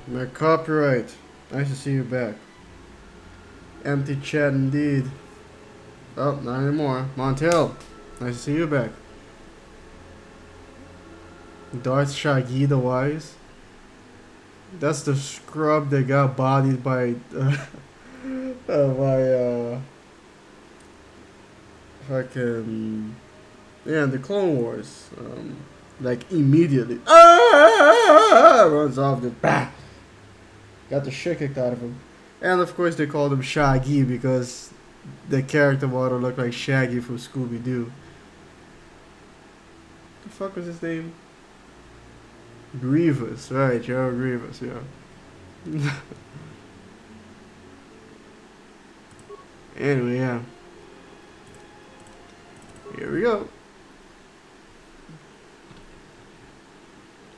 My copyright. Nice to see you back. Empty chat indeed. Oh, not anymore. Montel. Nice to see you back. Darth Shaggy the Wise. That's the scrub that got bodied by fucking the Clone Wars. Like immediately. Runs off the back. Got the shit kicked out of him. And of course they called him Shaggy because the character model looked like Shaggy from Scooby-Doo. The fuck was his name? Grievous, right, Gerald Grievous, yeah. Anyway, yeah. Here we go.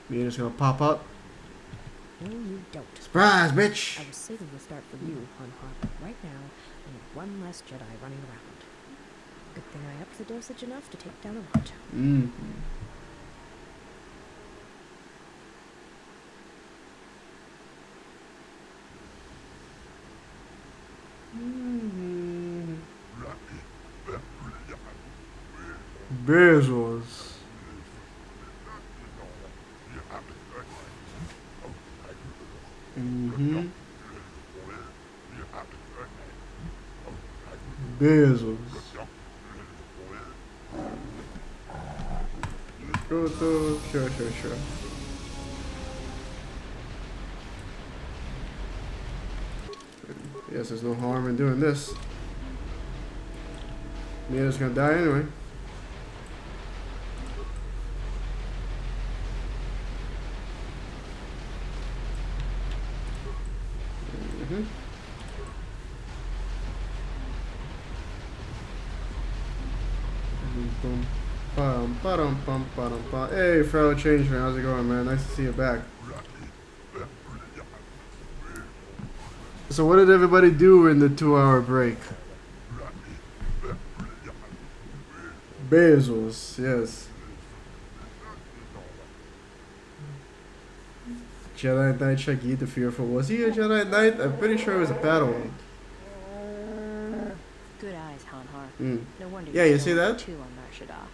We're just gonna pop up. No, you don't. Surprise, bitch! I was saving the start for you, Han Han. Right now, I need one less Jedi running around. Good thing I upped the dosage enough to take down a lot. Mm. Bezos. Bezos. KoTOR. Sure. Yes, there's no harm in doing this. Mina's gonna die anyway. Hey, fellow changeman, how's it going, man? Nice to see you back. So what did everybody do in the 2-hour break? Bezos, yes. Jedi Knight Shaggy the Fearful. Was he a Jedi Knight? I'm pretty sure he was a Padawan. Good eyes, Han Han. No wonder Yeah, you see that? Two on Nar Shaddaa.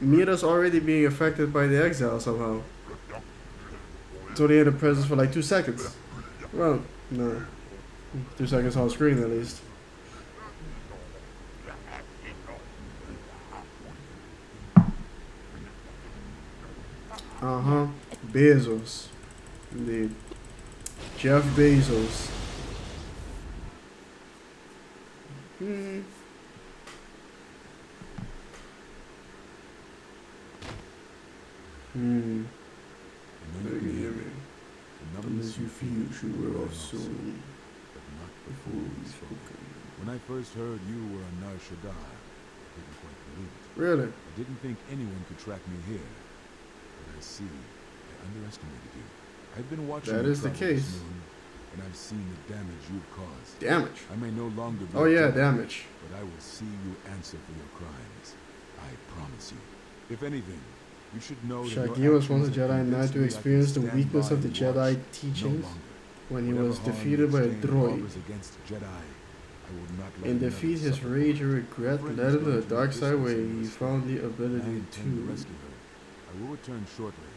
Mira's already being affected by the exile somehow. It's only in the presence for like 2 seconds. Well, no. 2 seconds on screen at least. Bezos. Indeed. Jeff Bezos. Unless you feel you were off soon, but not before we spoken. When I first heard you were on Nar Shaddaa, I didn't quite believe it. Really? I didn't think anyone could track me here. But I see, I underestimated you. I've been watching That is the case. Moon, and I've seen the damage you've caused. Damage? I may no longer be damage. but I will see you answer for your crimes. I promise you. If anything, you should know that Shaggy was once a Jedi Knight to experience the weakness of the Jedi teachings when he was defeated by a droid. In defeat, his rage and regret led him to the dark side where he found the ability to I will return shortly.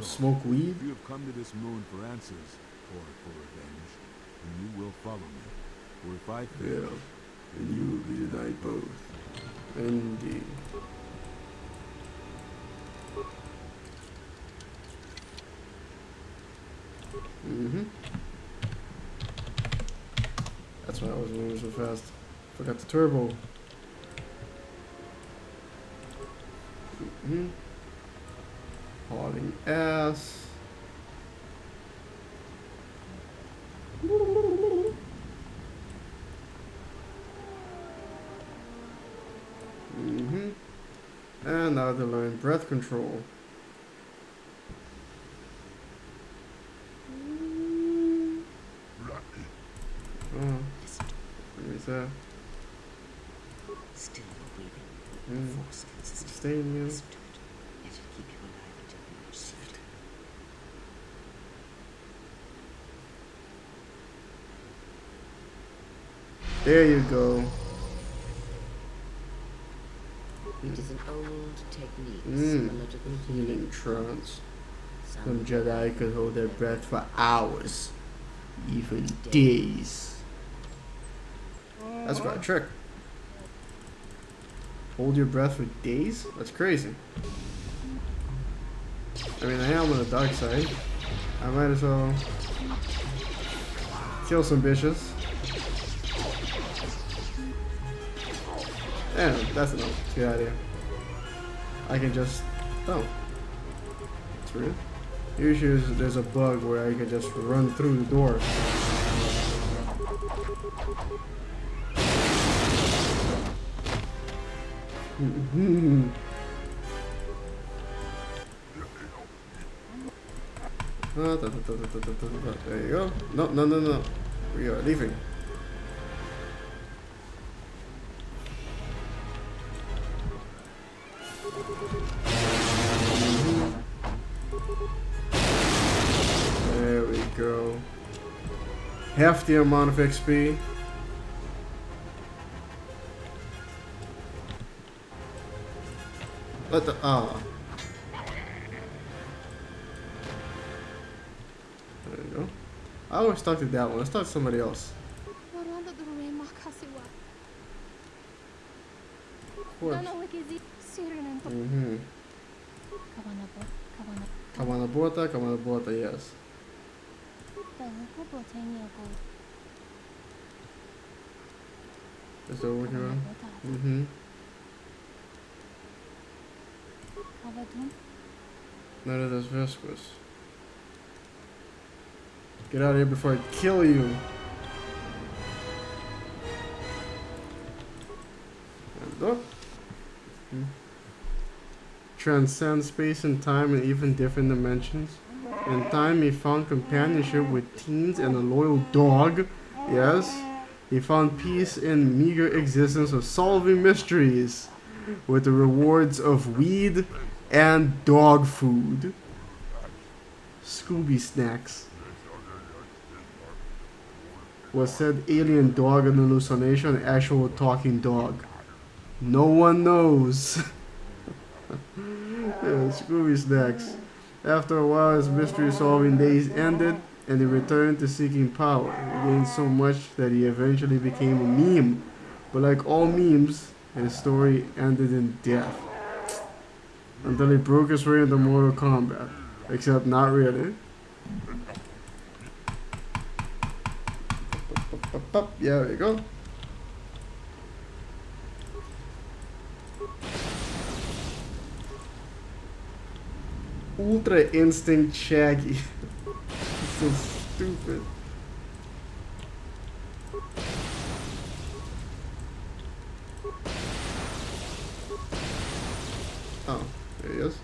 smoke weed. If you have come to this moon for answers or for revenge, then you will follow me. Or if I fail, then you will be denied both. Indeed. That's why I was moving so fast. Forgot the turbo. Hauling ass. And now to learn breath control. That? Still breathing. Force consistent. Stay in you. Let it keep you alive until we reach safety. There you go. It is an old technique Mm. similar to the Healing trance. Some Some Jedi could hold their breath for hours, even days. That's quite a trick. Hold your breath for days? That's crazy. I mean, I am on the dark side. I might as well kill some bitches. Yeah, that's enough. Let's get out of here. I can just... Oh. That's weird. Usually there's a bug where I can just run through the door. There you go. No, no, no, no. We are leaving. There we go. Hefty amount of XP. What the? Ah. There you go. I always talk to that one. Let's talk to somebody else. Of course. Mm-hmm. Kavana Bota, yes. Is that what you're on? Mm-hmm. None of this viscous. Get out of here before I kill you. And up. Transcend space and time in even different dimensions. In time, he found companionship with teens and a loyal dog. Yes. He found peace in meager existence of solving mysteries with the rewards of weed and dog food. Scooby snacks. Was said alien dog an hallucination, an actual talking dog? No one knows. Yeah, Scooby snacks. After a while, his mystery solving days ended and he returned to seeking power. He gained so much that he eventually became a meme. But like all memes, his story ended in death. Until he broke his way into Mortal Kombat. Except not really. Yeah, there you go. Ultra Instinct Shaggy. So stupid. Oh, there he is.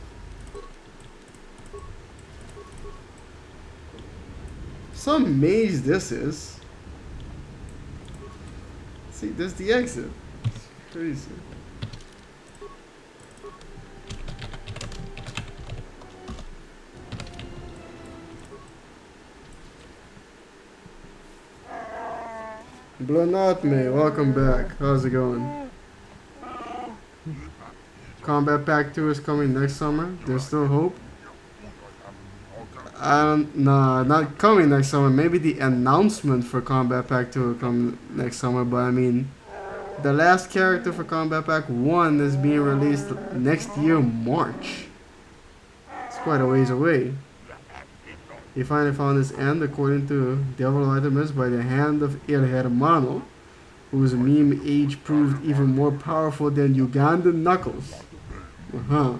Some maze this is. See, there's the exit. It's crazy. Blanatme, welcome back. How's it going? Combat Pack 2 is coming next summer. There's still hope. Nah, not coming next summer. Maybe the announcement for Combat Pack 2 will come next summer, but I mean, the last character for Combat Pack 1 is being released next year, March. It's quite a ways away. He finally found his end, according to Devil Artemis, by the hand of El Hermano, whose meme age proved even more powerful than Ugandan Knuckles. Uh-huh.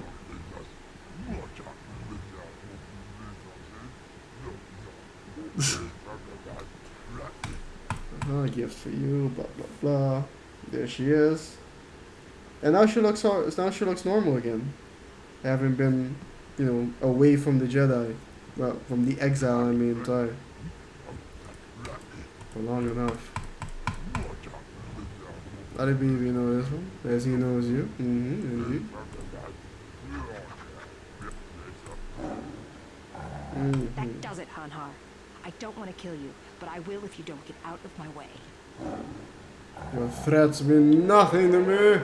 A gift for you, blah blah blah. There she is. And now she looks normal again. Having been, you know, away from the Jedi. Well, from the exile, I mean, sorry. For long enough. I believe you know this one, as he knows you. Indeed. That does it, Hanhar. I don't want to kill you, but I will if you don't get out of my way. Your threats mean nothing to me.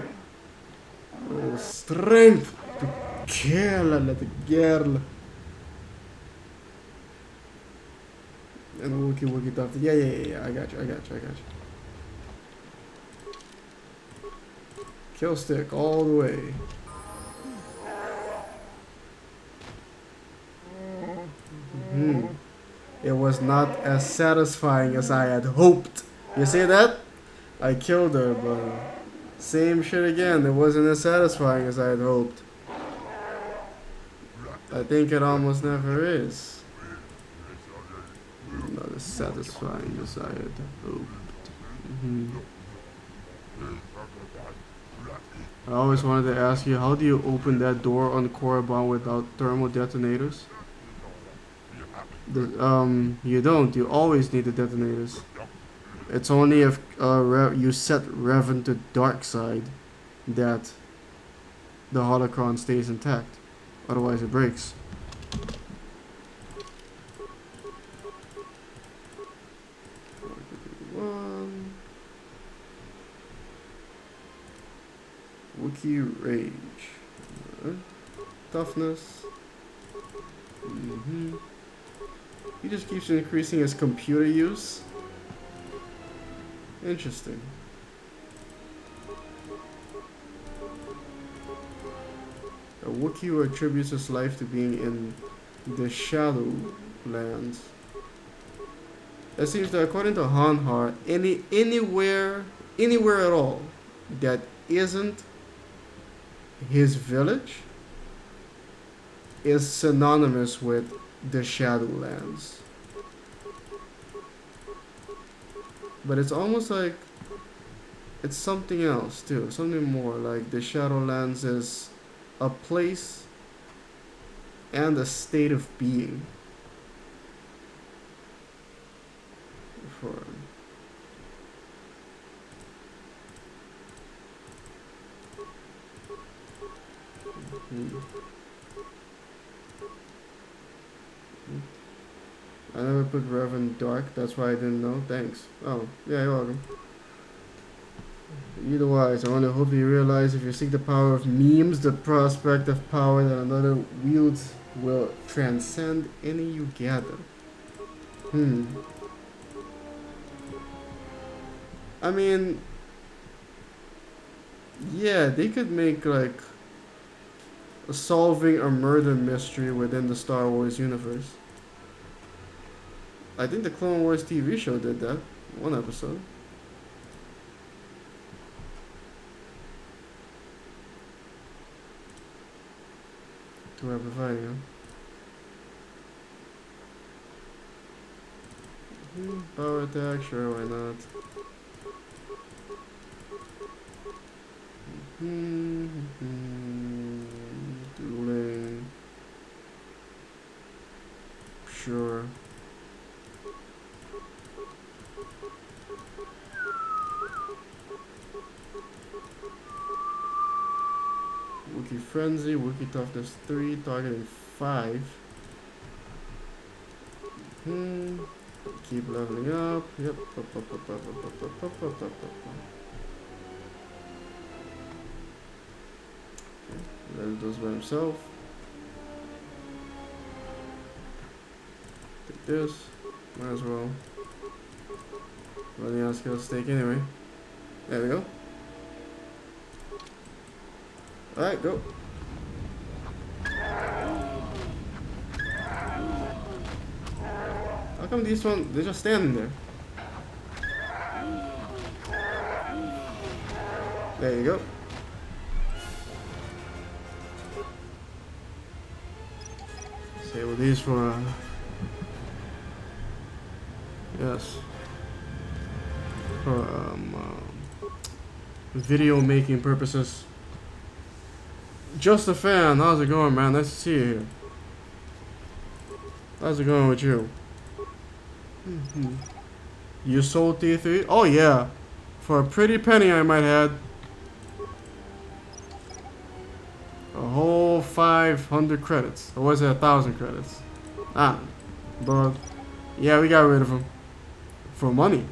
The strength to kill a little girl. And Wookie Tuff. Yeah. I got you. Kill stick all the way. It was not as satisfying as I had hoped. You see that? I killed her, but same shit again. It wasn't as satisfying as I had hoped. I think it almost never is. Not as satisfying as I had hoped. I always wanted to ask you, how do you open that door on Korriban without thermal detonators? You don't. You always need the detonators. It's only if you set Revan to dark side that the holocron stays intact. Otherwise it breaks. Wookiee Rage. Toughness. He just keeps increasing his computer use. Interesting. A Wookiee who attributes his life to being in the Shadowlands. It seems that according to Hanhar, anywhere at all that isn't his village is synonymous with the Shadowlands. But it's almost like it's something else too, something more, like the Shadowlands is a place and a state of being. For I never put Revan Dark, that's why I didn't know. Thanks. Oh, yeah, you're welcome. Either wise, I want to hope that you realize if you seek the power of memes, the prospect of power that another wields will transcend any you gather. I mean, yeah, they could make like solving a murder mystery within the Star Wars universe. I think the Clone Wars TV show did that. One episode. To where providing, power attack, sure, why not? Dueling. Sure. Wookiee Frenzy, Wookiee Toughness 3, targeting 5. Keep leveling up. Yep. Let those by himself. Take this. Might as well. Running out skill stake anyway. There we go. Alright, go. How come these ones, they're just standing there? There you go. Save these for, yes. For, video making purposes. Just a fan, how's it going, man? Nice to see you here. How's it going with you? You sold T3? Oh yeah, for a pretty penny I might add. A whole 500 credits, or was it 1,000 credits? But yeah, we got rid of him for money.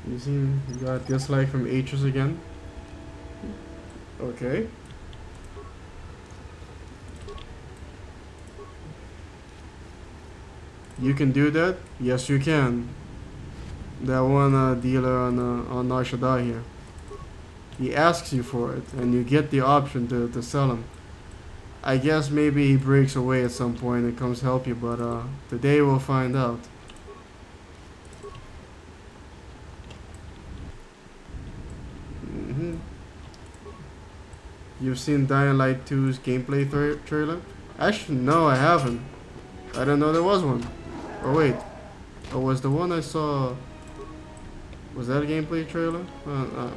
You see, you got dislike from H's again. Okay. You can do that? Yes, you can. That one dealer on Narshada here. He asks you for it, and you get the option to sell him. I guess maybe he breaks away at some point and comes help you, but today we'll find out. You've seen Dying Light 2's gameplay trailer? Actually, no, I haven't. I didn't know there was one. Oh wait, oh, was the one I saw? Was that a gameplay trailer? I don't know.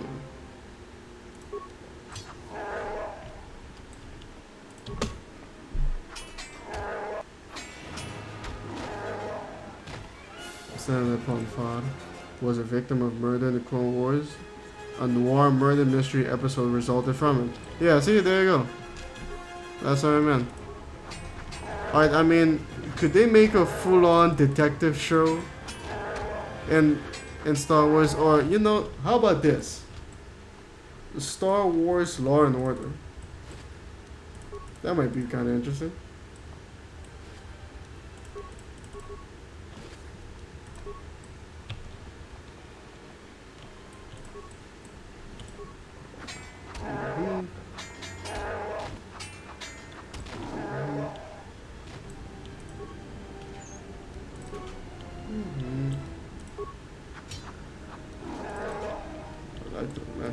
Senator Ponfad was a victim of murder in the Clone Wars. A noir murder mystery episode resulted from it. Yeah, see, there you go. That's what I meant. Alright, I mean, could they make a full-on detective show in Star Wars? Or, you know, how about this? Star Wars Law and Order. That might be kind of interesting.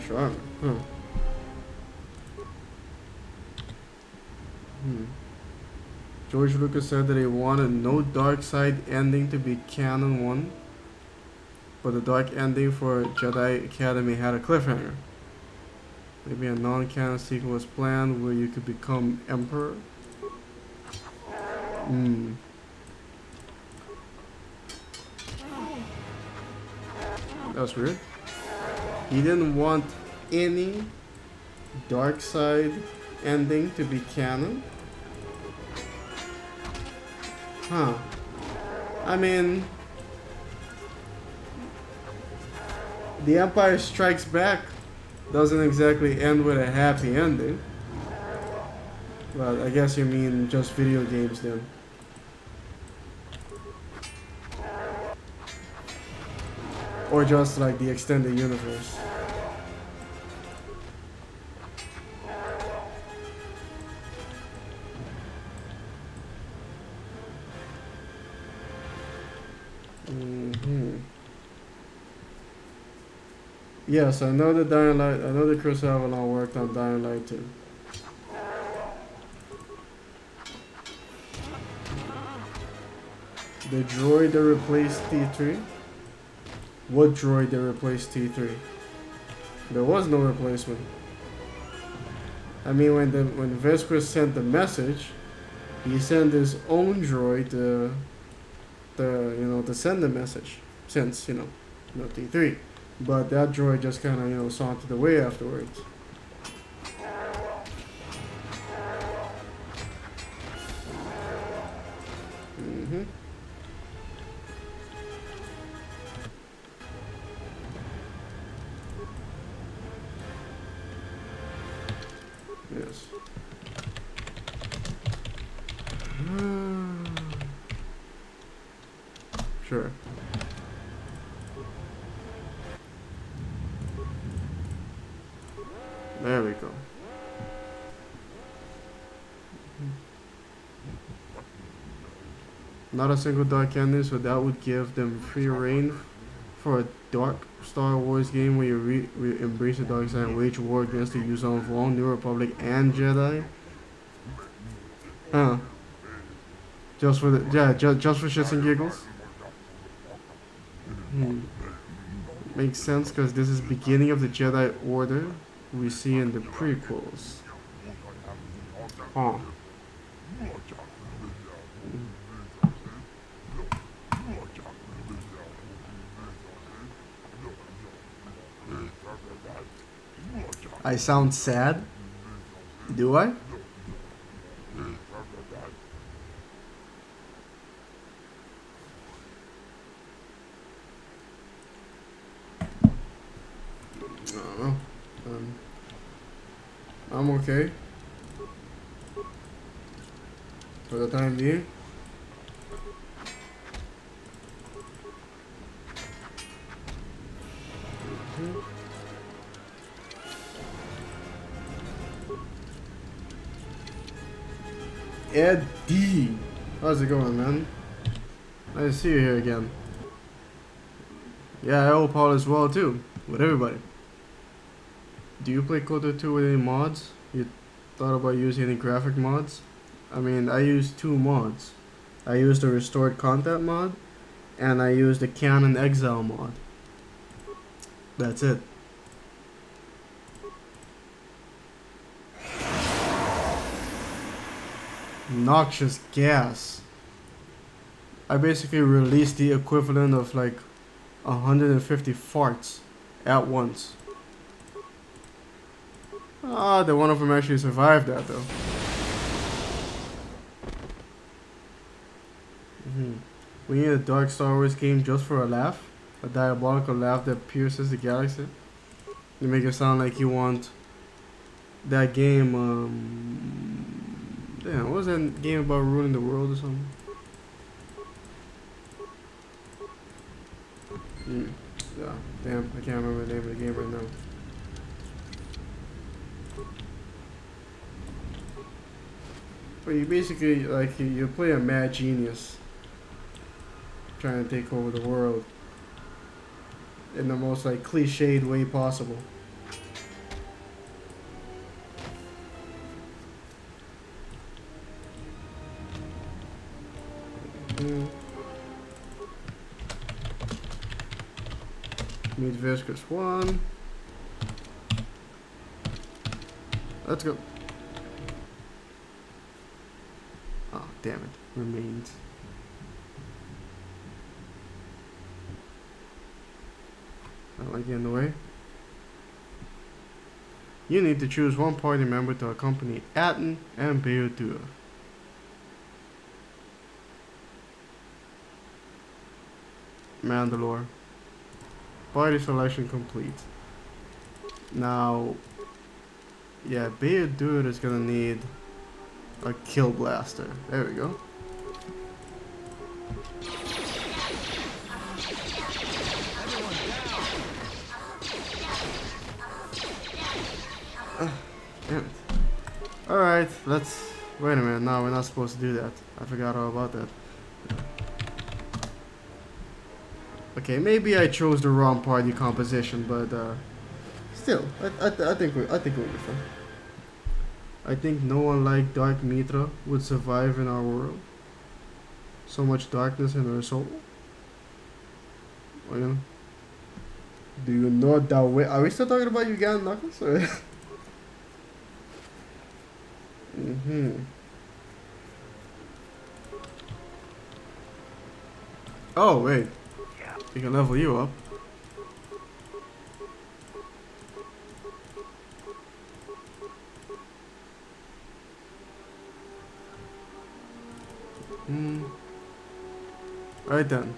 Sure. George Lucas said that he wanted no dark side ending to be canon 1, but the dark ending for Jedi Academy had a cliffhanger. Maybe a non-canon sequel was planned where you could become Emperor. That was weird. He didn't want any dark side ending to be canon. Huh. I mean, The Empire Strikes Back doesn't exactly end with a happy ending. Well, I guess you mean just video games then. Or just like the extended universe. Yes, I know the Dying Light. I know the Chris Avalon worked on Dying Light 2. The droid that replaced T3? What droid that replaced T3? There was no replacement. I mean, when Vesquez sent the message, he sent his own droid to send the message. Since T3, but that droid just kind of sauntered away afterwards. Yes. Sure. There we go. Not a single dark ending, so that would give them free reign for a dark Star Wars game where you embrace the dark side and wage war against the Yuuzhan Vong, New Republic, and Jedi. Huh? Just for just for shits and giggles. Makes sense because this is beginning of the Jedi Order we see in the prequels. Huh. I sound sad? Do I? I'm okay. For the time being. Eddie! How's it going, man? Nice to see you here again. Yeah, I hope all is well too, with everybody. Do you play KoTOR 2 with any mods? You thought about using any graphic mods? I mean, I used 2 mods. I used the Restored Content mod, and I used the Canon Exile mod. That's it. Noxious gas. I basically released the equivalent of like 150 farts at once. Ah, the one of them actually survived that though. We need a dark Star Wars game just for a laugh. A diabolical laugh that pierces the galaxy. You make it sound like you want that game, damn, what was that game about ruining the world or something? Yeah, damn, I can't remember the name of the game right now. But you basically, like, you play a mad genius trying to take over the world in the most, like, cliched way possible. Meet Viscous 1. Let's go. Oh, damn it. Remains. I don't like getting in the way. You need to choose one party member to accompany Atten and Beodur. Mandalore. Party selection complete. Now, yeah, Beodur is gonna need a kill blaster. There we go. Damn it. Alright, let's... Wait a minute, no, we're not supposed to do that. I forgot all about that. Okay, maybe I chose the wrong party composition, but still, I think we'll be fine. I think no one like Dark Mitra would survive in our world. So much darkness in her soul. Oh, yeah. Do you know that way? Are we still talking about Ugandan Knuckles? Or? Oh, wait. We can level you up. Right then.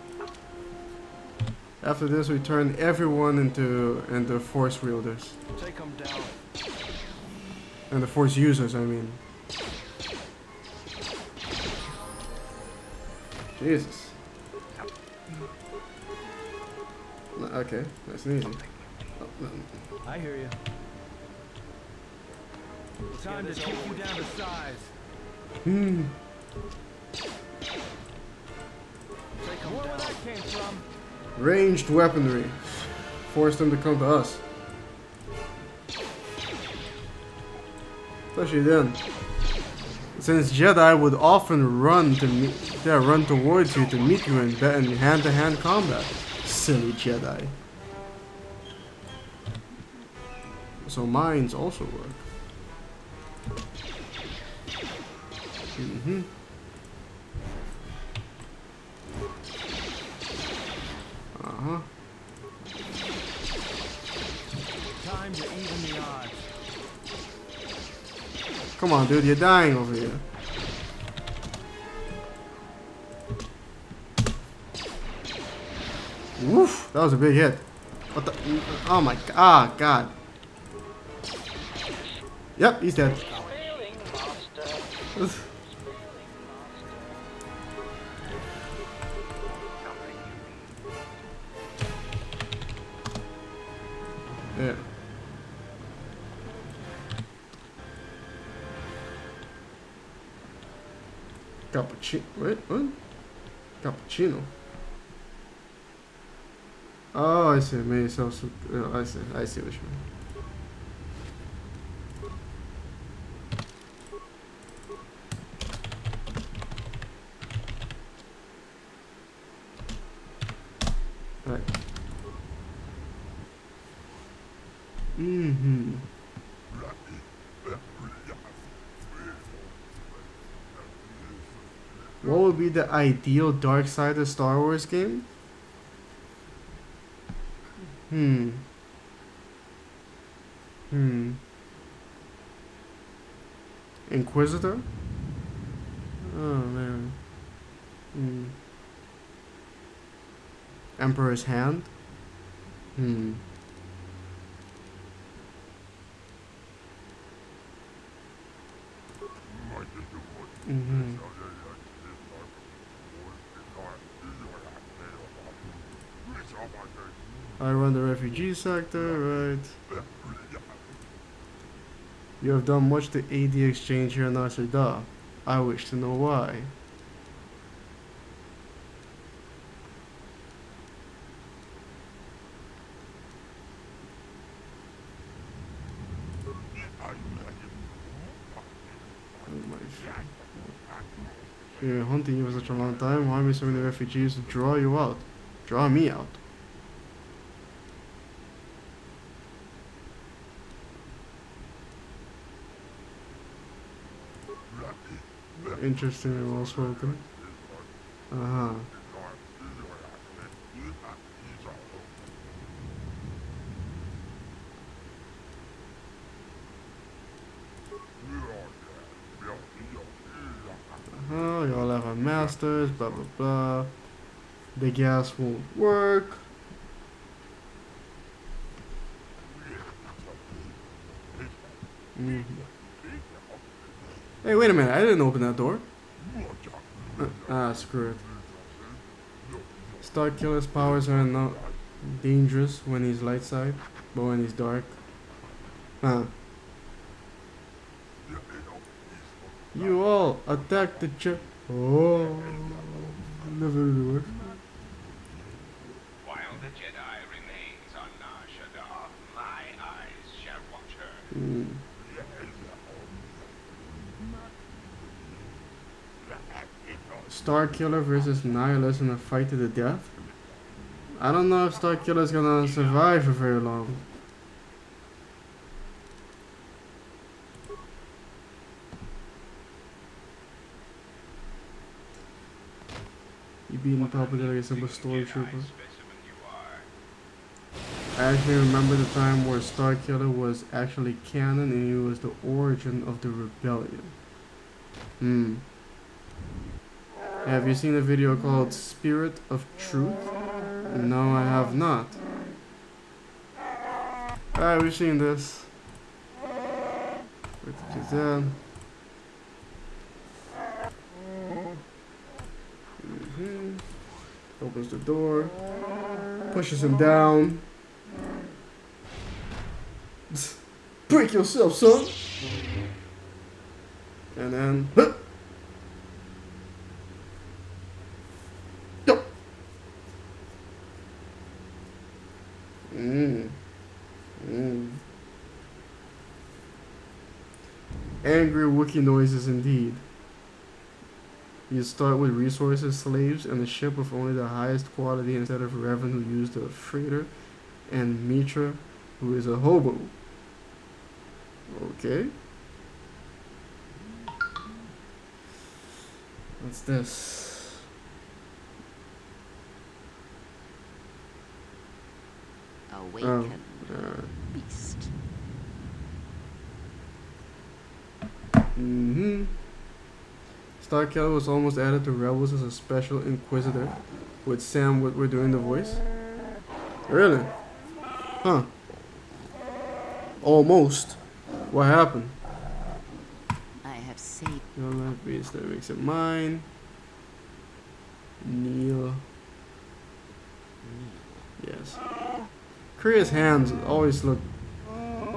After this, we turn everyone into force wielders. Take them down. And the force users, I mean. Jesus. Okay, nice and easy. Oh, no. I hear you. Time to take you down to size. Where that came from? Ranged weaponry. Force them to come to us. Especially then. Since Jedi would often run towards you to meet you in hand-to-hand combat. Silly Jedi. So mines also work. Time to even the odds. Come on, dude, you're dying over here. Woof! That was a big hit. What the? Oh my god! Yep, he's dead. Yeah. Cappuccino. Wait, what? Cappuccino. Oh, I see. Maybe so. I see. I see what you mean. Right. Mm-hmm. What would be the ideal dark side of Star Wars game? Inquisitor? Oh man. Emperor's Hand? I run the refugee sector, right? You have done much to aid the exchange here in Nasrida. I wish to know why. You've been hunting you for such a long time. Why me so many refugees to draw you out? Draw me out. Interesting and well spoken. Uh-huh. Y'all have a masters, blah blah blah. The gas won't work. Hey, wait a minute, I didn't open that door. Screw it. Star Killer's powers are not dangerous when he's light side, but when he's dark. You all attack the church. Oh, never really worked. While the Jedi remains on Nar Shaddaa, my eyes shall watch her. Star Killer versus Nihilus in a fight to the death? I don't know if Star Killer's gonna survive for very long. You beating Populated like a simple stormtrooper. I actually remember the time where Star Killer was actually canon and he was the origin of the rebellion. Have you seen a video called Spirit of Truth? No, I have not. Alright, we've seen this. Opens the door, pushes him down. Break yourself, son! And then, Angry Wookiee noises indeed. You start with resources, slaves, and a ship with only the highest quality instead of Revan, who used a freighter, and Mitra, who is a hobo. Okay. What's this? Awaken, beast. Starkiller was almost added to Rebels as a special Inquisitor, with Sam Witwer doing the voice. Really? Huh. Almost. What happened? save. Your life base that makes it mine. Neil. Yes. Korea's hands always look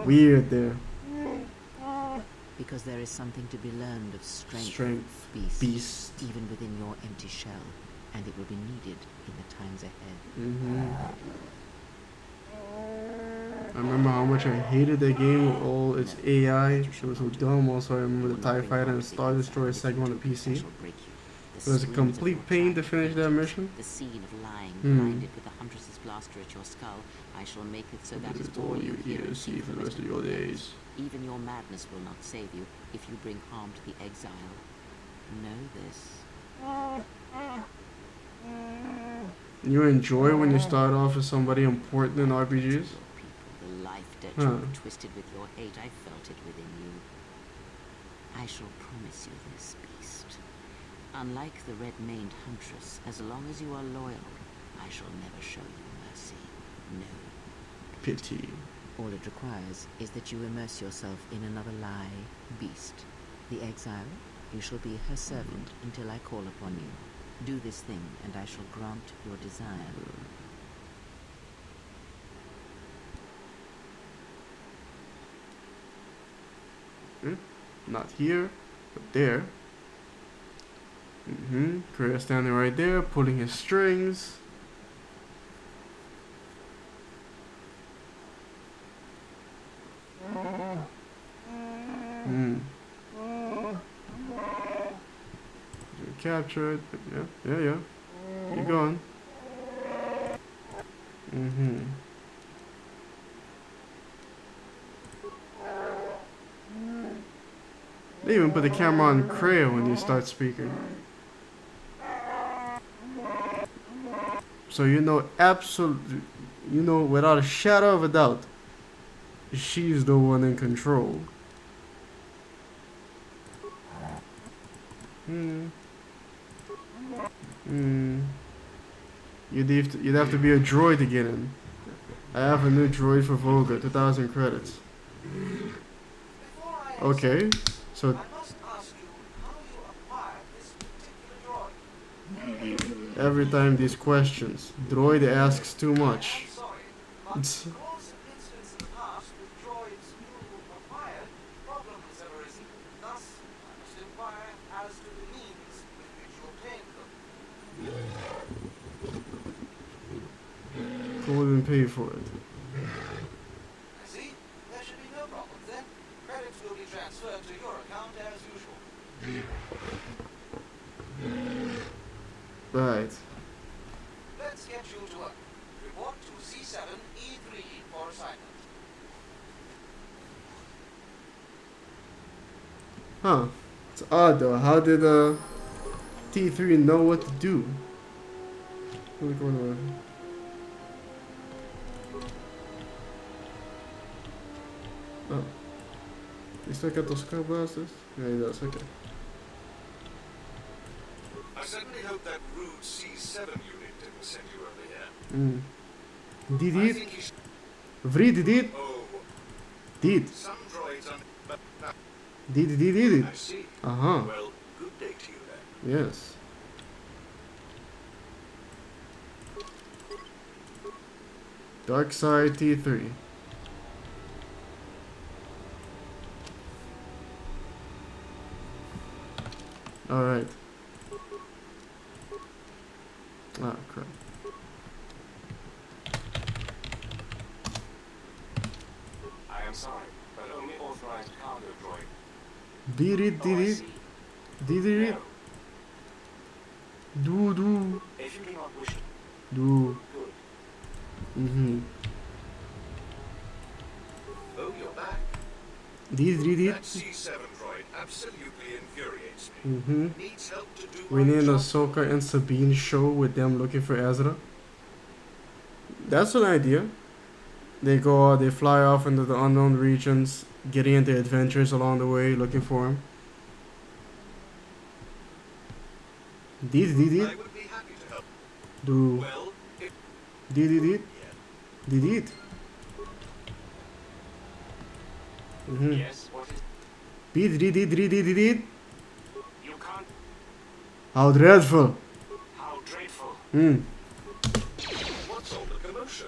weird there. Because there is something to be learned of Strength. beast, even within your empty shell, and it will be needed in the times ahead. I remember how much I hated that game with all its AI. It was so dumb. Also, I remember the TIE Fighter and Star Destroyer segment on the PC. It was a complete pain to finish that mission. The scene of lying blinded with the Huntress's blaster at your skull, I shall make it so that is all you hear and see for the rest of your days. Even your madness will not save you if you bring harm to the exile. Know this. You enjoy when you start off as somebody important in RPGs? The life debt you have twisted with your hate, I felt it within you. I shall promise you this, beast. Unlike the red-maned Huntress, as long as you are loyal, I shall never show you mercy. No. Pity. All it requires is that you immerse yourself in another lie, beast. The exile, you shall be her servant until I call upon you. Do this thing, and I shall grant your desire. Not here, but there. Korea standing right there, pulling his strings. Capture it. Yeah. Keep going. They even put the camera on Creo when you start speaking. So you know absolutely, you know without a shadow of a doubt, she's the one in control. You'd have to be a droid to get in. I have a new droid for Volga, 2,000 credits. Okay, so every time these questions, droid asks too much. Wouldn't pay for it. I see. There should be no problem then. Credits will be transferred to your account as usual. Right. Let's get you to work. Report to C7E3 for assignment. Huh. It's odd though. How did T3 know what to do? What's going on? Oh. You still got those skull blasters? Yeah, he does, okay. I certainly hope that rude C7 unit didn't send you over here. Did I it? think he should... Vrij, did it? Oh, Did. some droids on... Did it? I see. Uh-huh. Well, good day to you then. Yes. Dark side T3. Alright. Ah, crap. I am sorry, but only authorized cargo droid. Did it? Did it? Do. If you do not wish to, Do. good. Oh, you're back. Did it? That C7 droid absolutely infuriates me. Needs help to do We my need an job. Ahsoka and Sabine show with them looking for Ezra. That's an idea. They go out, they fly off into the unknown regions, getting into adventures along the way, looking for him. Did I would be happy to help. do Well, if... did Yeah. it? Yes, what is... Did How dreadful. How dreadful. Hmm. What's all the commotion?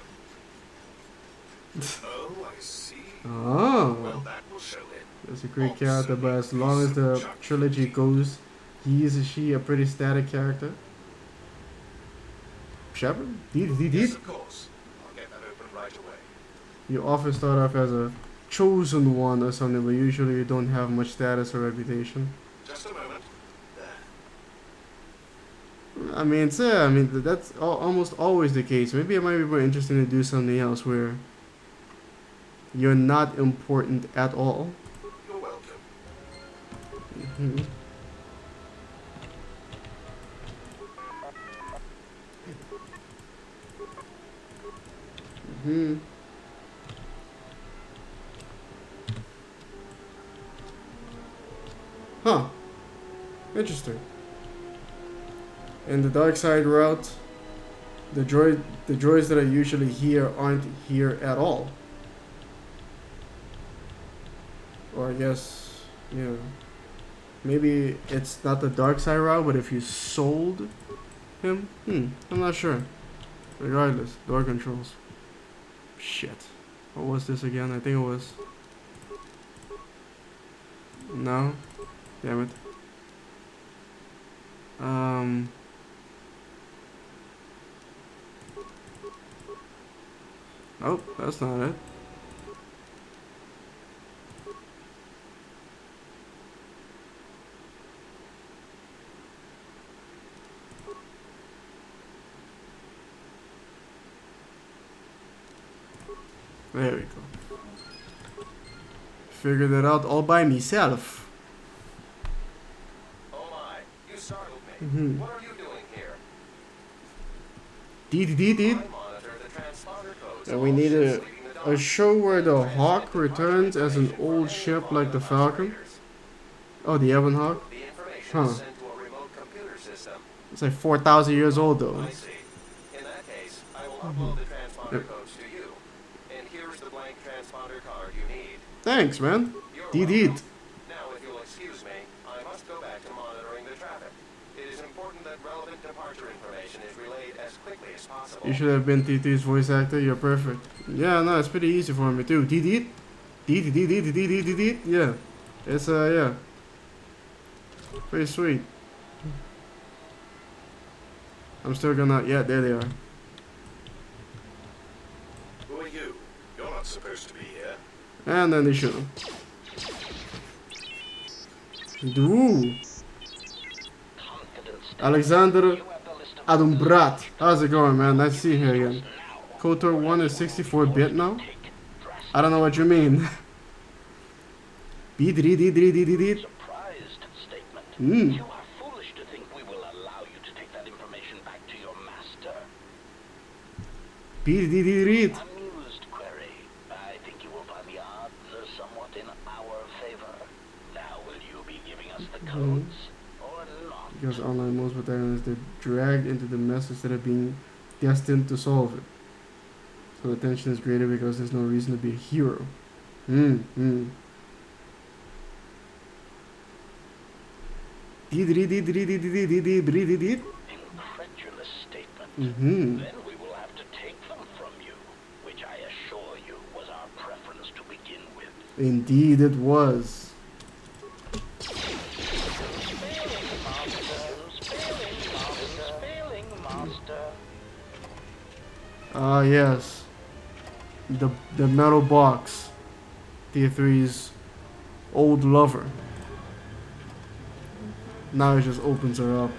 Oh, I see. Oh. Well, that will show it. That's a great character, but as long as the trilogy goes, he is or she a pretty static character. Shepard? Yes, of course. I'll get that open right away. You often start off as a chosen one or something, but usually you don't have much status or reputation. Just a moment. There. I mean, that's almost always the case. Maybe it might be more interesting to do something else where you're not important at all. You're welcome. Mm-hmm. Mm-hmm. Huh. Interesting. In the dark side route, the droids that are usually here aren't here at all. Or I guess, yeah. Maybe it's not the dark side route, but if you sold him? I'm not sure. Regardless, door controls. Shit. What was this again? I think it was... No. Damn it. Nope, that's not it. There we go. Figured it out all by myself. Oh my, you startled me. What are you doing here? Deed. I monitor the transponder codes. And we need a show where the Hawk returns as an old ship like the Falcon. Oh, the Ebon Hawk? The information Huh. is sent to a remote computer system. It's like 4,000 years old though. I see. In that case, I will upload the transponder codes to you. And here's the blank transponder card you need. Thanks, man. You're Deed. welcome. Now, if you'll excuse me, I must go back to monitoring the traffic. It is important that relevant departure information is relayed as quickly as possible. You should have been T3's voice actor. You're perfect. Yeah, no, it's pretty easy for me too. Deed. Yeah. It's yeah. Pretty sweet. I'm still gonna... Yeah, there they are. Who are you? You're not supposed to be here. And then they shoot him. Ooh. Alexander Adumbrat. How's it going, man? Nice to see you here again. KoTOR 1 is 64-bit now? I don't know what you mean. Surprised statement. You are foolish to think we will allow you to take that information back to your master. Amused query. I think you will find the odds are somewhat in our favor. Now will you be giving us the codes or not? Because unlike most protagonists, they're dragged into the mess instead of being destined to solve it. So the tension is greater because there's no reason to be a hero. Incredulous statement. Then we will have to take them from you, which I assure you was our preference to begin with. Indeed it was. Spelling master. Ah, yes. The metal box. T3's old lover. Now it just opens her up.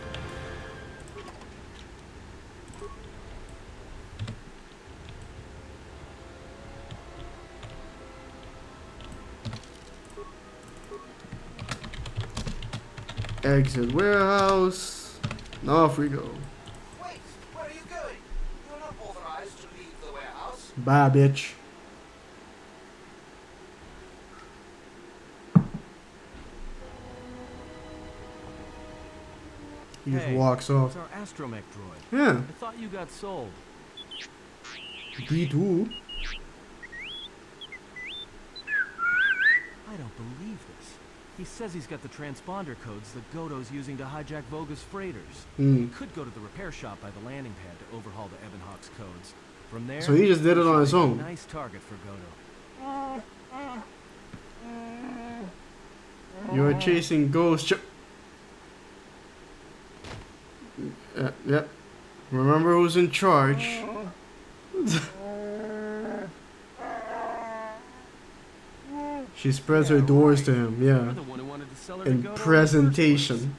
Exit warehouse. Now off we go. Wait, where are you going? You're not authorized to leave the warehouse. Bye, bitch. He just walks off. It's our astromech droid. Yeah. I thought you got sold. D2. I don't believe this. He says he's got the transponder codes that Godo's using to hijack Voga's freighters. Hmm. Could go to the repair shop by the landing pad to overhaul the Ebonhawk's codes. From there, So he just did it on his should make a own. Nice target for Godo. You're chasing ghosts. Yep. Remember who's in charge. She spreads her doors to him, You're yeah. the one who wanted to sell her to In Godo in the first presentation.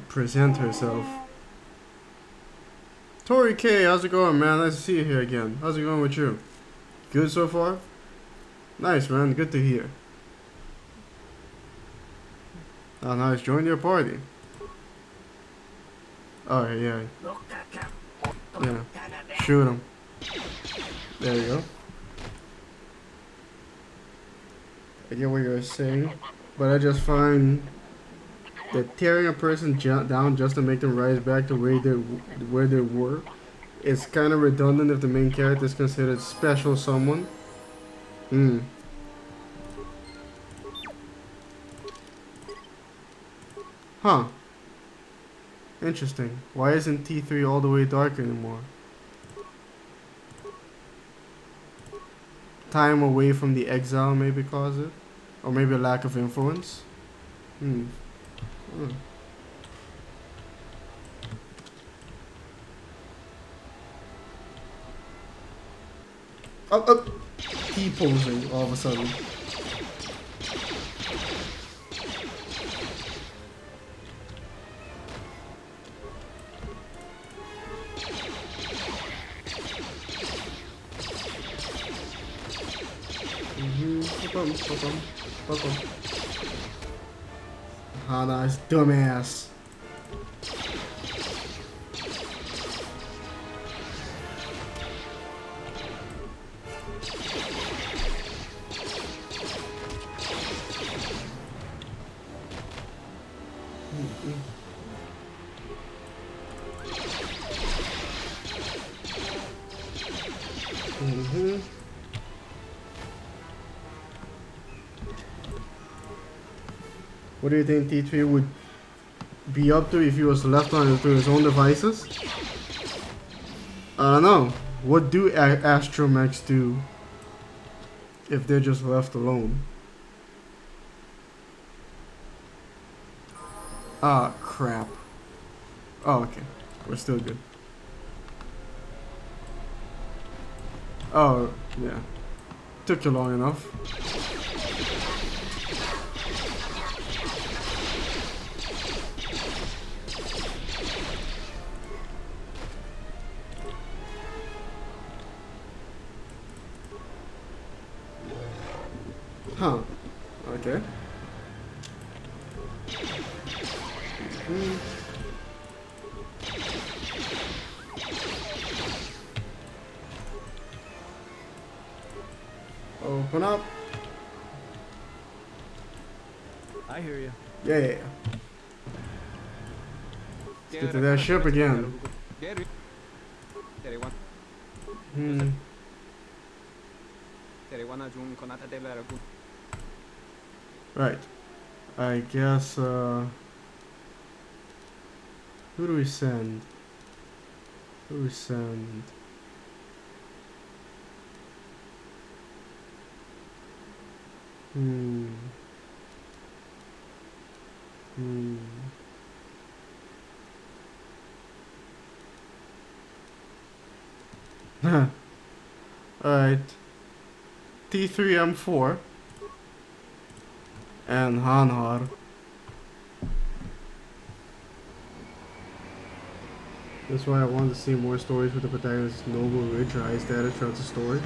Present herself. Tori K, how's it going, man? Nice to see you here again. How's it going with you? Good so far? Nice, man. Good to hear. Oh, nice. Join your party. Oh, yeah. Yeah. Shoot him. There you go. I get what you're saying, but I just find that tearing a person down just to make them rise back to where they were, it's kind of redundant if the main character is considered special someone. Hmm. Huh. Interesting. Why isn't T3 all the way dark anymore? Time away from the exile maybe caused it? Or maybe a lack of influence? Hmm. Hmm. Oh, T-posing all of a sudden. Ah, nice, dumbass. What do you think T3 would be up to if he was left on to his own devices? I don't know. What do astromechs do if they're just left alone? Ah, crap. Oh, okay. We're still good. Oh, yeah. Took you long enough. Huh. Okay. Open up. I hear you. Yeah. Let's get to that ship again. Right. I guess, who do we send? Who do we send? Alright. T3-M4 and Hanhar. That's why I wanted to see more stories with the protagonist's noble, rich, or high status throughout the story.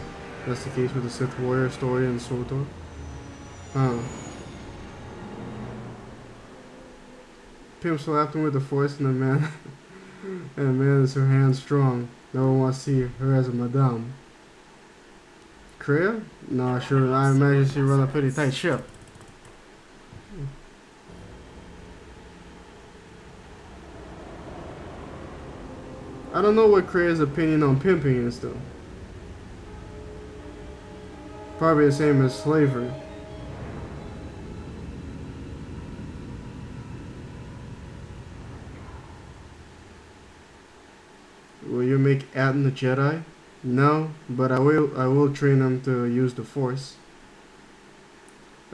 That's the case with the Sith Warrior story and KoTOR. Huh. Pimp slapped him with the force and the man and the man is her hand strong. No one wants to see her as a madame. Kreia? Nah, sure, I imagine she run a pretty tight ship. I don't know what Kreia's opinion on pimping is though. Probably the same as slavery. Will you make Atten a Jedi? No, but I will train him to use the Force.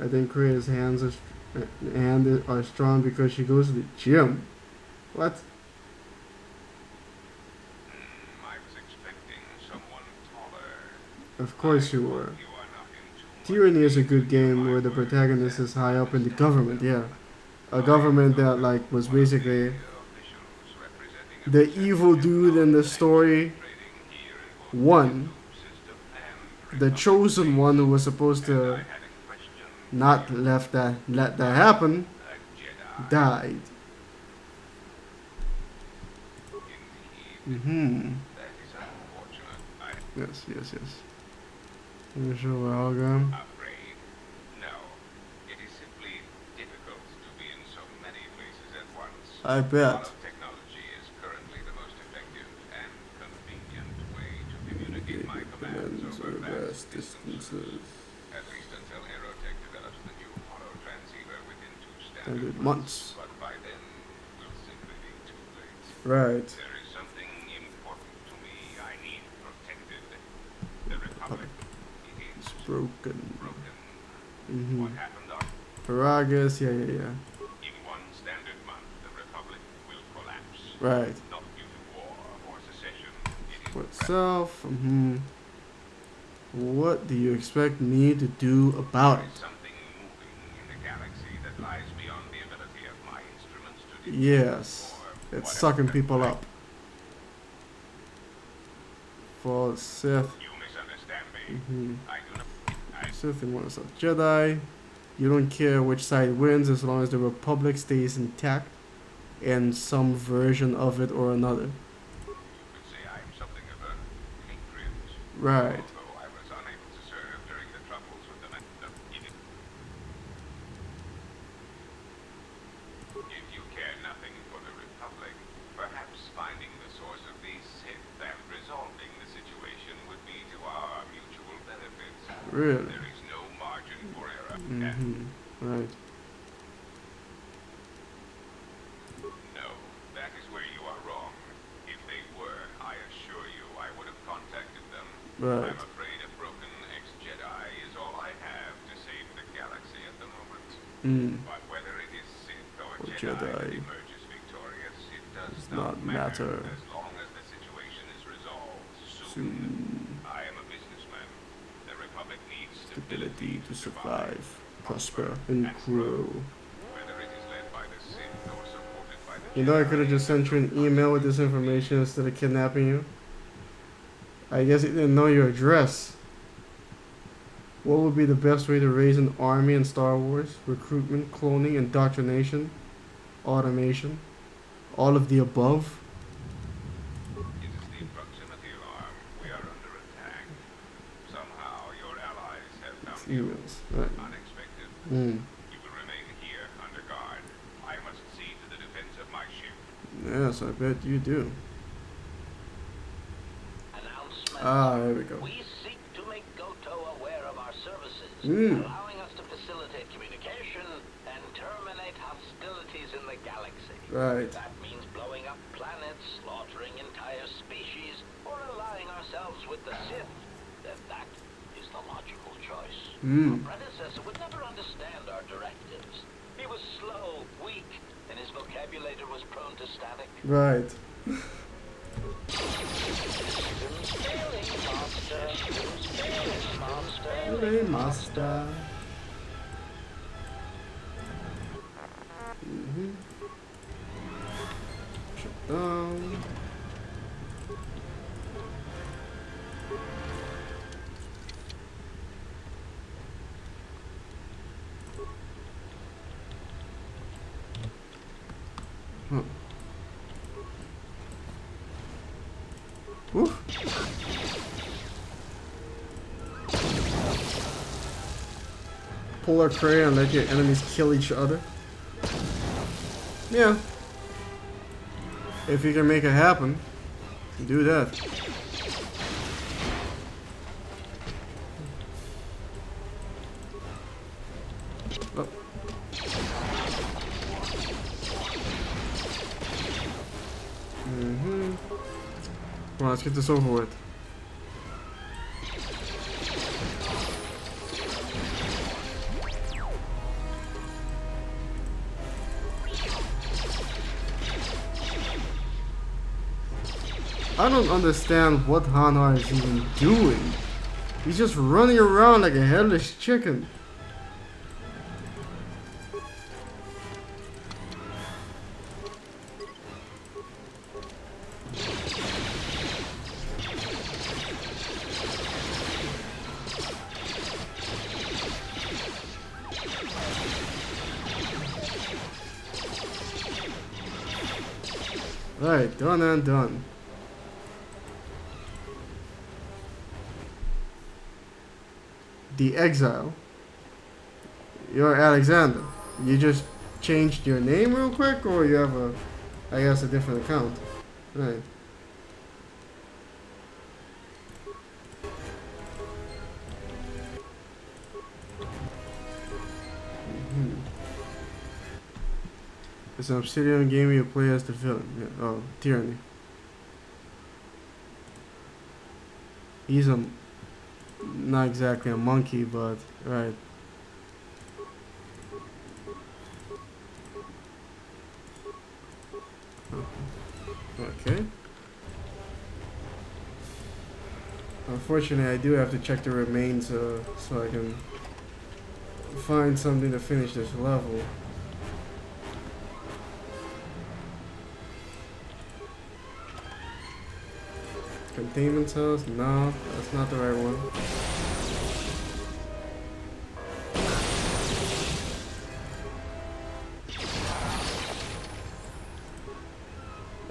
I think Kriya's hands are strong because she goes to the gym. What? I was expecting someone taller. Of course you were. Tyranny is a good game where the protagonist is high up in the government, yeah. A government that like was basically the evil dude in the story won. The chosen one who was supposed to not let that happen died. Yes. Initial hologram. I bet. Technology is currently the most effective and convenient way to communicate my commands over vast distances. At least until Aerotech develops the new hollow transceiver within 2 standard months. But by then, we'll simply be too late. Right. There is something important to me I need protected. The Republic is Broken. What happened on Paragus, yeah. in one standard month, the Republic will collapse. Right. Not due to war or secession. It is For itself. What do you expect me to do about it? something moving in the galaxy that lies beyond the ability of my instruments to Yes. It's sucking people up. For Sith. You misunderstand me. I do not. Sith and one is a Jedi. You don't care which side wins as long as the Republic stays intact in some version of it or another. You could say I'm something of a patriot. Right. Although I was unable to serve during the troubles with the If you care nothing for the Republic, perhaps finding the source of these Sith and resolving the situation would be to our mutual benefits. Really? There is no margin for error. Right. No, that is where you are wrong. If they were, I assure you I would have contacted them. Right. I'm afraid a broken ex-Jedi is all I have to save the galaxy at the moment. But whether it is Sith or Jedi that emerges victorious, it does not matter as long as the situation is resolved soon. I am a businessman. The Republic needs Ability to survive, prosper, and grow. Whether it is led by the Sith or supported by the You know, I could have just sent you an email with this information instead of kidnapping you. I guess it didn't know your address. What would be the best way to raise an army in Star Wars? Recruitment, cloning, indoctrination, automation, all of the above? It is the proximity alarm. We are under attack. Somehow your allies have found you. Right. Unexpected. You will remain here under guard. I must see to the defense of my ship. Yes, I bet you do. Announcement. There we go. We seek to make KoTOR aware of our services, Mm. allowing us to facilitate communication and terminate hostilities in the galaxy. Right. That means blowing up planets, slaughtering entire species, or allying ourselves with the Sith. Then that is the logical choice. Our predecessor would never understand our directives. He was slow, weak, and his vocabulary was prone to static. Right. Hey, master. Shut down. Oof. Pull our prey and let your enemies kill each other. Yeah. If you can make it happen, do that. Come on, let's get this over with. I don't understand what Hanar is even doing. He's just running around like a headless chicken. Right, done and done. The Exile. You're Alexander. You just changed your name real quick, or you have a, I guess, a different account. Right. It's an Obsidian game you play as the villain. Yeah. Oh, Tyranny. He's a, not exactly a monkey, but right. Okay. Unfortunately, I do have to check the remains so I can find something to finish this level. Containment cells? No, that's not the right one.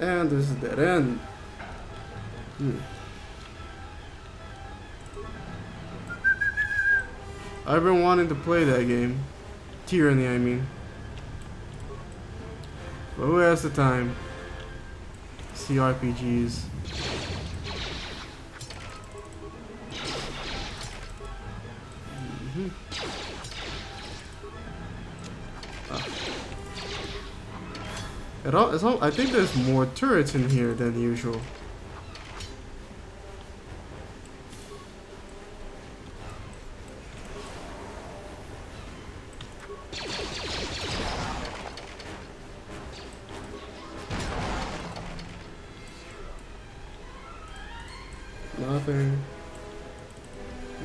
And this is dead end. I've been wanting to play that game. Tyranny, I mean. But who has the time? CRPGs. I think there's more turrets in here than usual. Nothing.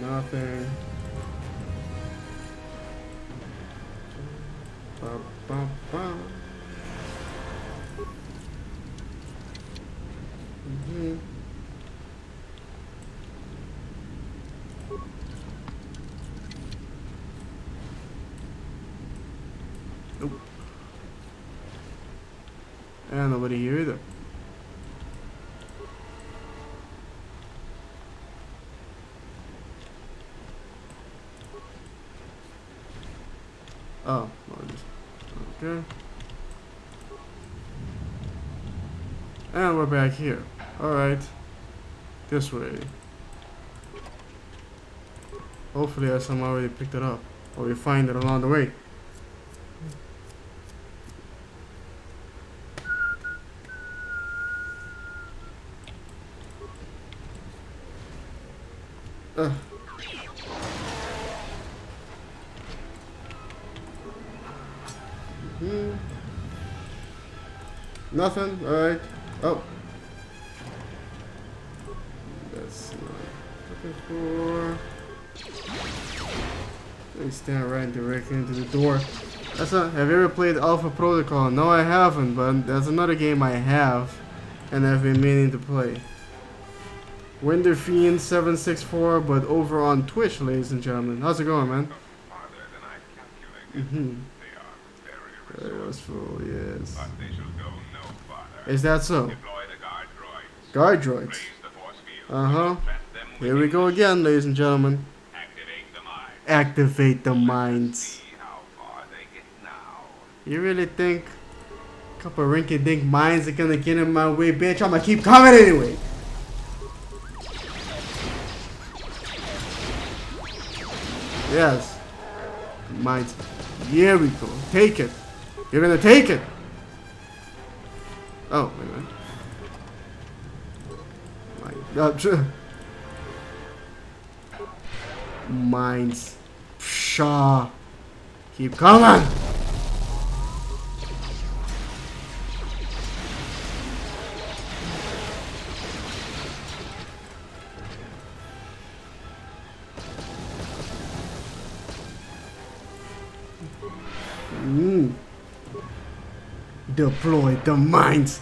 Nothing. Ba, ba, ba. Nope. And nobody here either. Oh, okay. And we're back here. Alright. This way. Hopefully I somehow already picked it up. Or we find it along the way. Nothing? Alright. Oh. That's not looking for. Let me stand right directly into the door. That's not. Have you ever played Alpha Protocol? No, I haven't, but that's another game I have and I've been meaning to play. Winder Fiend 764, but over on Twitch, ladies and gentlemen. How's it going, man? Very resourceful, yes. Is that so? Guard droids. Here we go again, ladies and gentlemen. Activate the minds. You really think a couple rinky-dink minds are gonna get in my way, bitch? I'ma keep coming anyway. Yes. Minds. Here we go. Take it. You're gonna take it. Oh, wait a minute. Mines. Pshaw. Keep coming. Deploy the mines.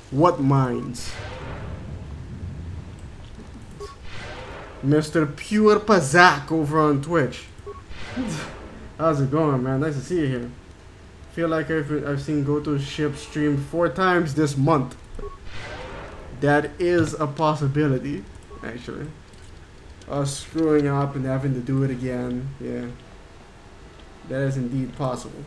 What mines? Mr. Pure Pazak over on Twitch. How's it going, man? Nice to see you here. Feel like I've seen KoTOR's ship streamed 4 times this month. That is a possibility, actually. Us screwing up and having to do it again. Yeah. That is indeed possible.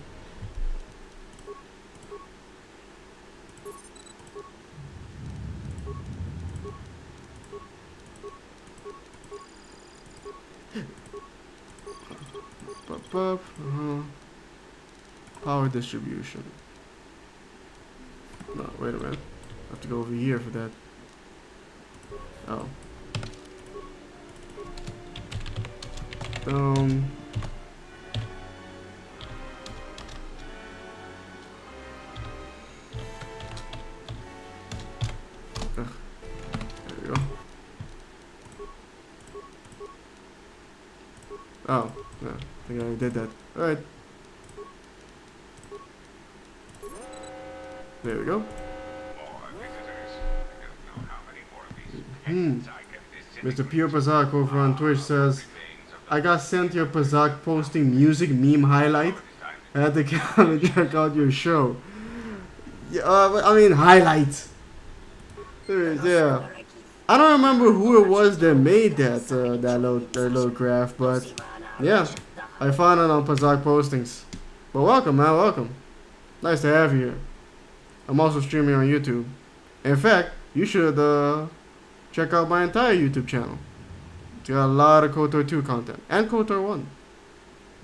Power distribution. No, wait a minute. I have to go over here for that. Oh. There we go. Oh, no, I think I already did that. Alright. There we go. Mr. Pure Pazak over on Twitch says, I got sent your Pazak posting music meme highlight. I had to come and check out your show. Yeah, I mean highlight. Yeah. I don't remember who it was that made that that little graph, but yeah, I found it on Pazak postings. But welcome, man, welcome. Nice to have you here. I'm also streaming on YouTube. In fact, you should check out my entire YouTube channel. It's got a lot of KoTOR 2 content and KoTOR 1,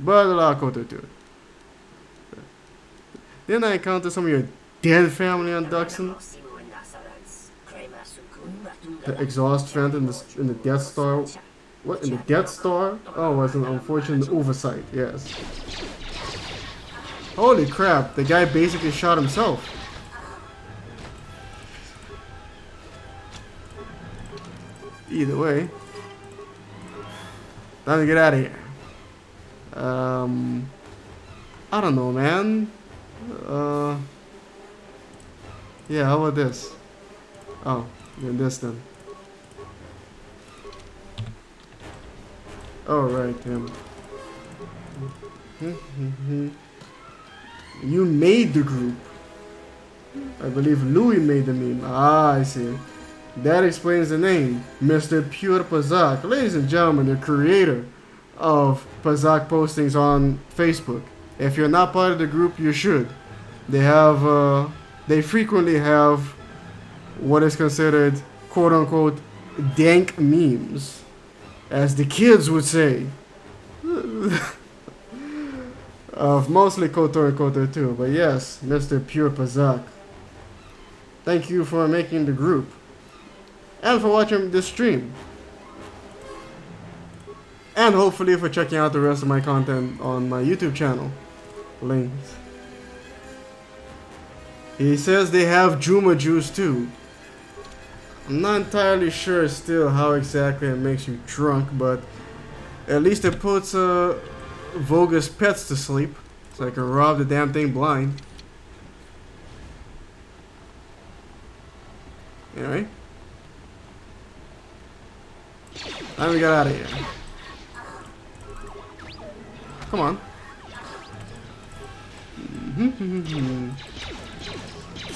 but a lot of KoTOR 2. Didn't I encounter some of your dead family on Duxton? The exhaust vent in the Death Star. What, in the Death Star? Oh, it was an unfortunate oversight. Yes. Holy crap! The guy basically shot himself. Either way, time to get out of here. I don't know, man. Yeah, how about this? Oh, then this then. Oh, right, him. You made the group. I believe Louis made the meme. Ah, I see. That explains the name, Mr. Pure Pazak. Ladies and gentlemen, the creator of Pazak postings on Facebook. If you're not part of the group, you should. They frequently have what is considered quote-unquote dank memes, as the kids would say. Of mostly KoTOR and KoTOR 2, but yes, Mr. Pure Pazak. Thank you for making the group. And for watching this stream. And hopefully for checking out the rest of my content on my YouTube channel. Links. He says they have Juma Juice too. I'm not entirely sure still how exactly it makes you drunk, but at least it puts Vogus pets to sleep. So I can rob the damn thing blind. Anyway. Time to get out of here. Come on.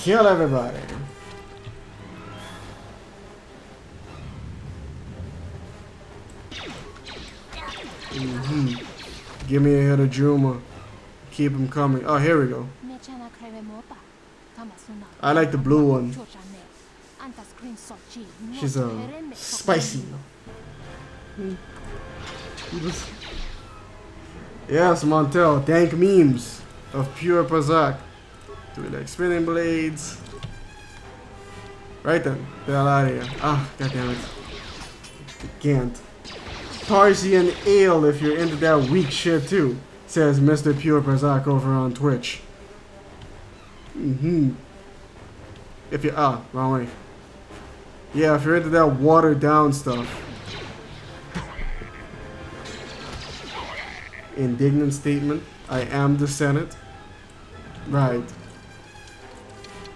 Kill everybody. Give me a hit of Juma. Keep him coming. Oh, here we go. I like the blue one. She's spicy. Yes, Montel. Dank memes. of pure Prazak. Do we like spinning blades? Right then, get the hell out of here. Ah, goddammit. I can't. Tarsian Ale if you're into that weak shit too, says Mr. Pure Prazak over on Twitch. If you wrong way. Yeah, if you're into that watered down stuff. Indignant statement. I am the Senate. Right.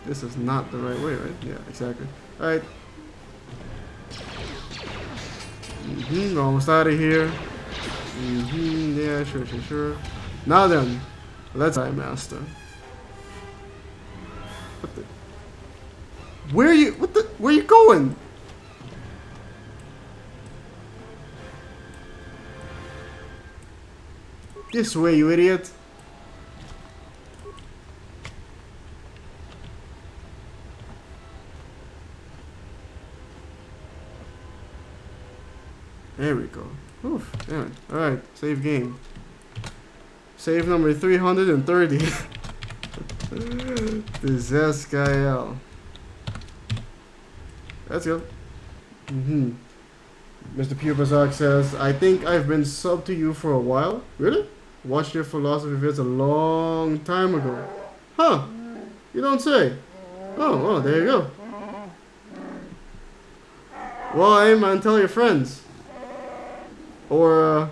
This is not the right way, right? Yeah, exactly. Alright. Almost out of here. Yeah, sure. Now then, let's die, Master. What the? Where are you? What the? Where are you going? This way, you idiot. There we go. Oof, damn it. Alright, save game. Save number 330. This is SKyL. Let's go. Mr. Pure Bazak says, I think I've been sub to you for a while. Really? Watched your philosophy vids a long time ago. Huh? You don't say. Oh, well, there you go. Well, hey man, tell your friends. Or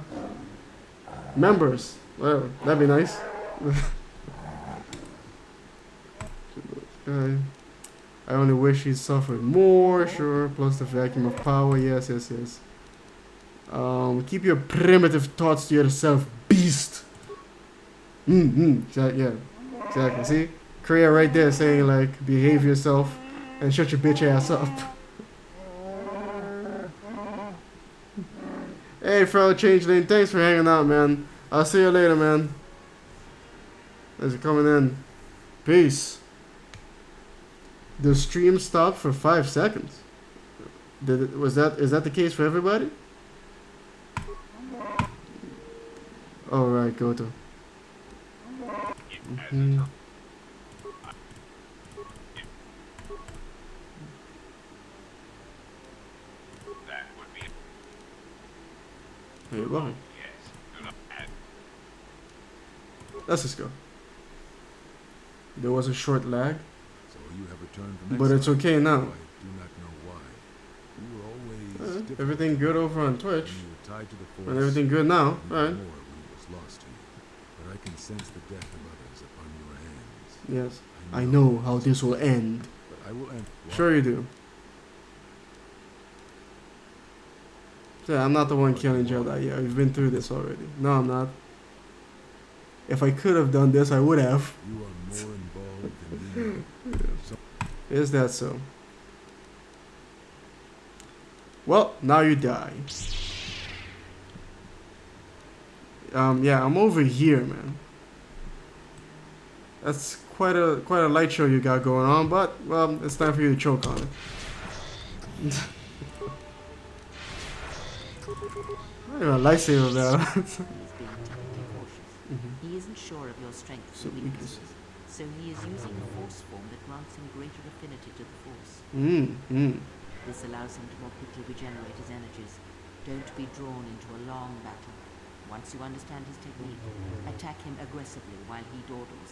members. Whatever. That'd be nice. I only wish he suffered more. Sure. Plus the vacuum of power. Yes. Keep your primitive thoughts to yourself, beast. Yeah, exactly. See? Korea right there saying like, behave yourself and shut your bitch ass up. Hey, fellow changeling, thanks for hanging out, man. I'll see you later, man. Thanks for coming in. Peace. The stream stopped for 5 seconds. Is that the case for everybody? All right, KoTOR. Hey, well. Let's just go. There was a short lag, So you have returned from but it's exile. okay now. I do not know why. You were always difficult. Everything good over on Twitch, You were tied to the force. and everything good now. and All right. more when it was lost to you. But I can sense the death of others upon your hands. Yes, I know how this will end. But I will end. Sure you do. Yeah, I'm not the one killing Jedi. Yeah, we've been through this already. No, I'm not. If I could have done this, I would have. You are more involved than me. So Is that so? Well, now you die. Yeah, I'm over here, man. That's quite a light show you got going on, but well, it's time for you to choke on it. I got a lightsaber battle. He is being technically cautious. He isn't sure of your strengths and weaknesses, so he is using a force form that grants him greater affinity to the force. This allows him to more quickly regenerate his energies. Don't be drawn into a long battle. Once you understand his technique, attack him aggressively while he dawdles.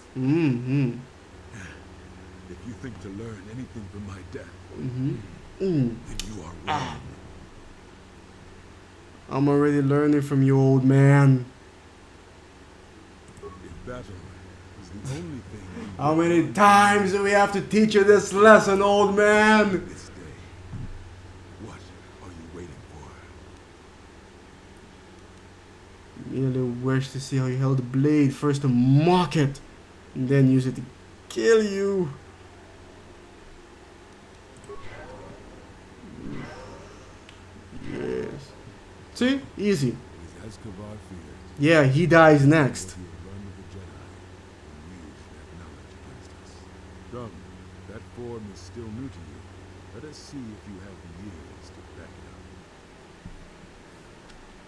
if you think to learn anything from my death, then you are wrong. I'm already learning from you, old man. If battle is the only thing you How many times do we have to teach you this lesson, old man? this day, what are you waiting for? Merely wish to see how you held the blade, first to mock it, and then use it to kill you. Yes. See? Easy. It is as Kavar feared. Yeah, he dies next. He will run with the Jedi and use that knowledge against us. Come, that form is still new to you. Let us see if you have the years to back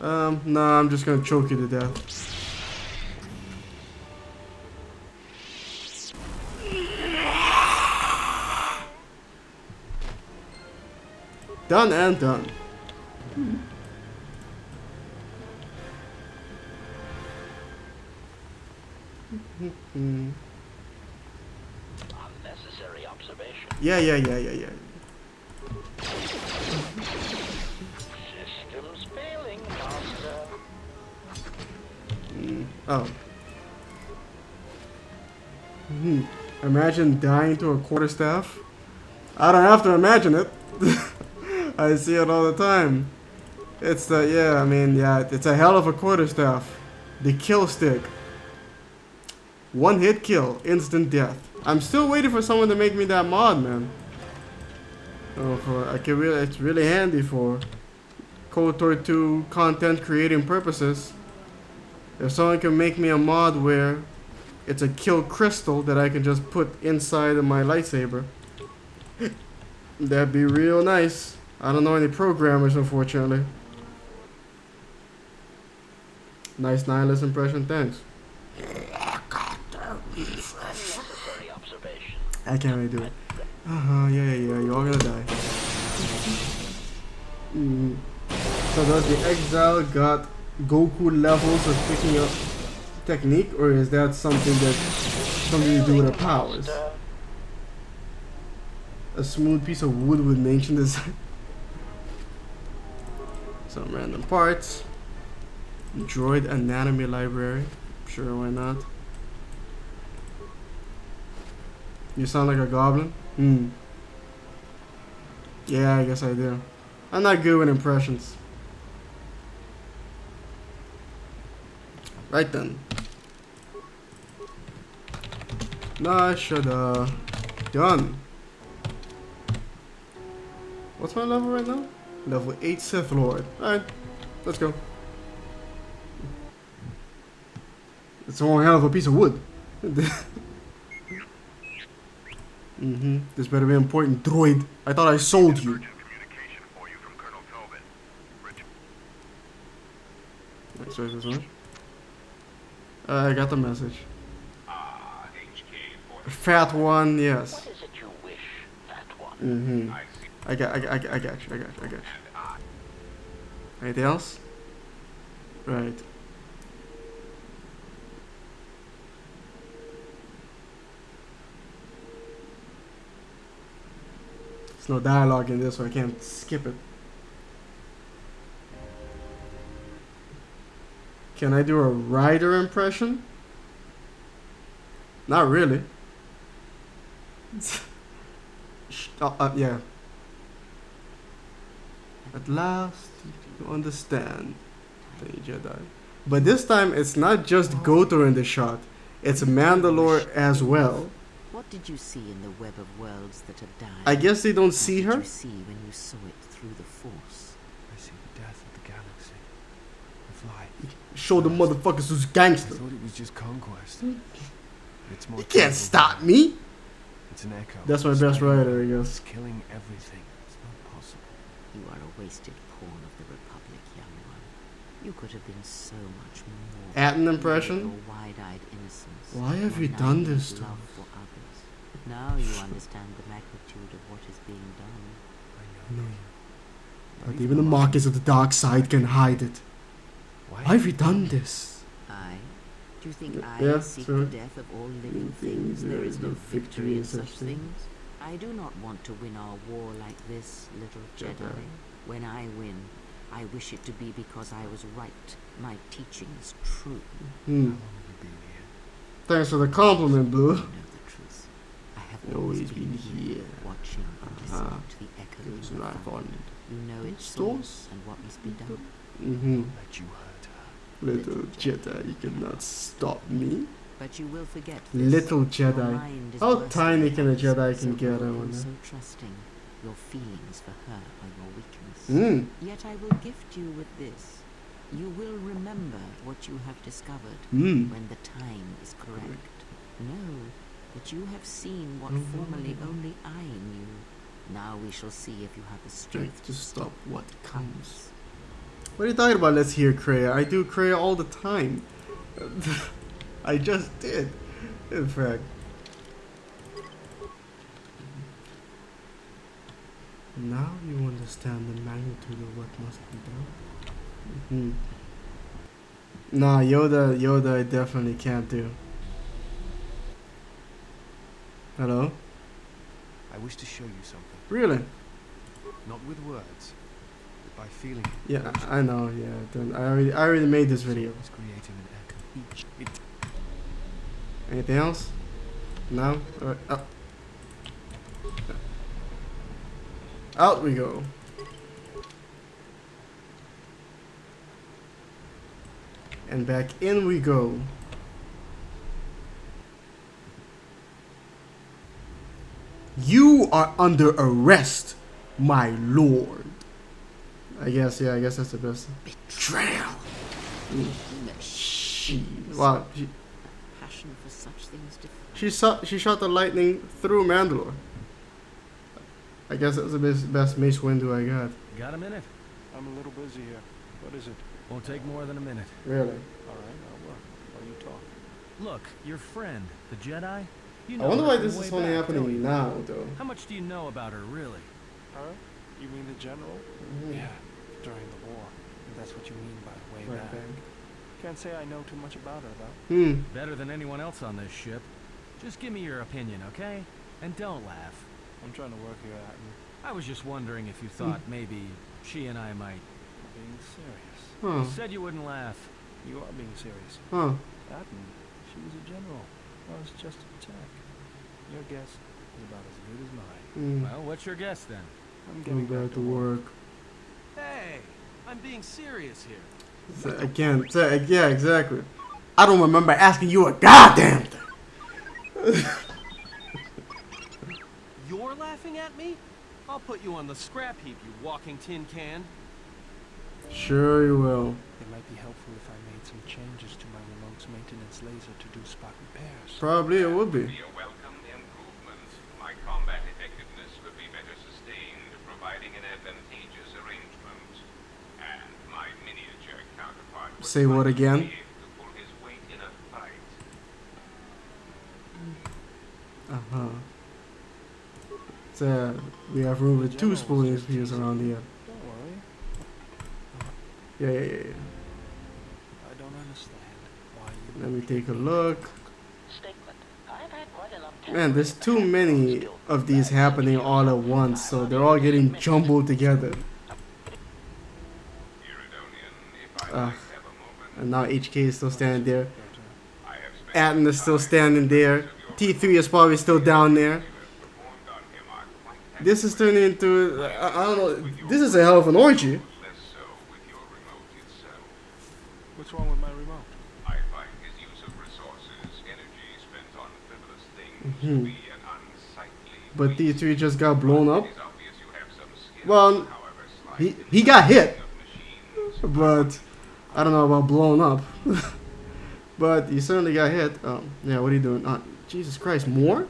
it up. Nah, I'm just gonna choke you to death. Done and done. Unnecessary observation. Yeah. Systems failing, Master. Oh. Imagine dying to a quarterstaff. I don't have to imagine it. I see it all the time. It's the, yeah, I mean, yeah, it's a hell of a quarterstaff. The kill stick. One hit kill, instant death. I'm still waiting for someone to make me that mod, man. Oh, it's really handy for KoTOR 2 content creating purposes. If someone can make me a mod where it's a kill crystal that I can just put inside of my lightsaber, that'd be real nice. I don't know any programmers, unfortunately. Nice nihilist impression, thanks. I can't really do it. Yeah, you're all gonna die. So does the exile got Goku levels of picking up technique, or is that something to do with the powers? A smooth piece of wood with an ancient design. Some random parts. Droid anatomy library. Sure, why not? You sound like a goblin? Yeah, I guess I do. I'm not good with impressions. Right then. Nah, shoulda. Done. What's my level right now? Level 8 Sith Lord. Alright, let's go. It's one hell of a piece of wood. This better be important, droid. I thought I sold you. I got the message. Fat one, yes. What is it you wish, Fat One? I got you. Anything else? Right. There's no dialogue in this, so I can't skip it. Can I do a rider impression? Not really. Yeah. At last, you understand, Tiny Jedi. But this time, it's not just KoTOR in the shot. It's Mandalore as well. What did you see in the web of worlds that have died? I guess they don't see What her. did you see when you saw it through the Force? I see the death of the galaxy. Of life. Show the motherfuckers who's I gangster. thought it was just conquest. It's more You can't terrible stop than me. It's an echo. That's my of best Skyrim. rider, I guess. It's killing everything. It's not possible. You are a wasted pawn of the Republic, young one. You could have been so much more. At an Your impression? wide-eyed innocence. Why have your you done naive this to love us? for others. Now you understand the magnitude of what is being done. I know. Not even the markers of the dark side can hide it. Why have you done this? I? Do you think I Yeah, seek sure. the death of all living things? There is no victory in such things. I do not want to win our war like this, little Jedi. When I win, I wish it to be because I was right. My teachings true. How long have you been here? Thanks for the compliment, Blue. You know the truth. I have always been here, watching and listening to the echoes of right thunder. on. You know its Stores? source and what must be done. Let you hurt her. Little Jedi, you cannot stop me. But you will forget this. Little Your Jedi. mind is How worse tiny than can a ours, Jedi so can get, I bold, wonder. so trusting. Your feelings for her are your weakness. Yet I will gift you with this. You will remember what you have discovered when the time is correct. Know that you have seen what formerly only I knew. Now we shall see if you have the strength To stop what comes. What are you talking about? Let's hear Kreia. I do Kreia all the time. I just did, in fact. Now you understand the magnitude of what must be done. Nah, Yoda I definitely can't do. Hello? I wish to show you something. Really? Not with words, but by feeling it. Yeah, I know, yeah. Then I already made this video. It's creating an echo. Anything else? No? Alright, out we go. And back in we go. You are under arrest, my lord. I guess that's the best. Betrayal. Wow. Passion for such things She shot the lightning through Mandalore. I guess that's the best Mace Windu I got. Got a minute? I'm a little busy here. What is it? Won't take more than a minute. Really? Alright, I'll work. While you talk. Look, your friend, the Jedi. You I know wonder her why from this way is only back, happening don't you? now, though. How much do you know about her, really? Her? You mean the general? Yeah, during the war. If that's what you mean by way back. Can't say I know too much about her, though. Better than anyone else on this ship. Just give me your opinion, okay? And don't laugh. I'm trying to work here, Atten. I was just wondering if you thought maybe she and I might... Being serious. Huh. You said you wouldn't laugh. You are being serious. Huh. Atten, she was a general. I was just a tech. Your guess is about as good as mine. Well, what's your guess then? I'm Getting getting back to work. Hey, I'm being serious here. Again, yeah, exactly. I don't remember asking you a goddamn thing. You're laughing at me? I'll put you on the scrap heap, you walking tin can. Sure you will. It might be helpful if I made some changes to my remote's maintenance laser to do spot repairs. Probably it would be. Be a welcome improvement. My combat effectiveness could be better sustained, providing an advantageous arrangement. And my miniature counterpart would Say what again? be able to pull his weight in a fight. So we have room with 2 spooling spears around here. Don't worry. Yeah. I don't understand why you... Let me take a look. Statement. I've had quite enough Man, there's too many of these happening all at once, so they're all getting jumbled together. Iridonian, if I Ugh. might have a moment, And now HK is still standing there. I have spent Atten is still standing there. T3 is probably still down there. performed on him are quite This is turning into, I don't know, this is a hell of an orgy. less so with your remote itself. What's wrong with my remote? I find his use of resources, energy spent on frivolous things, to be an unsightly But waste. T3 just got blown up. It is obvious you have some skills, Well, however slight, he got hit, of machines. but I don't know about blown up. But he certainly got hit. Yeah, what are you doing? Jesus Christ, more?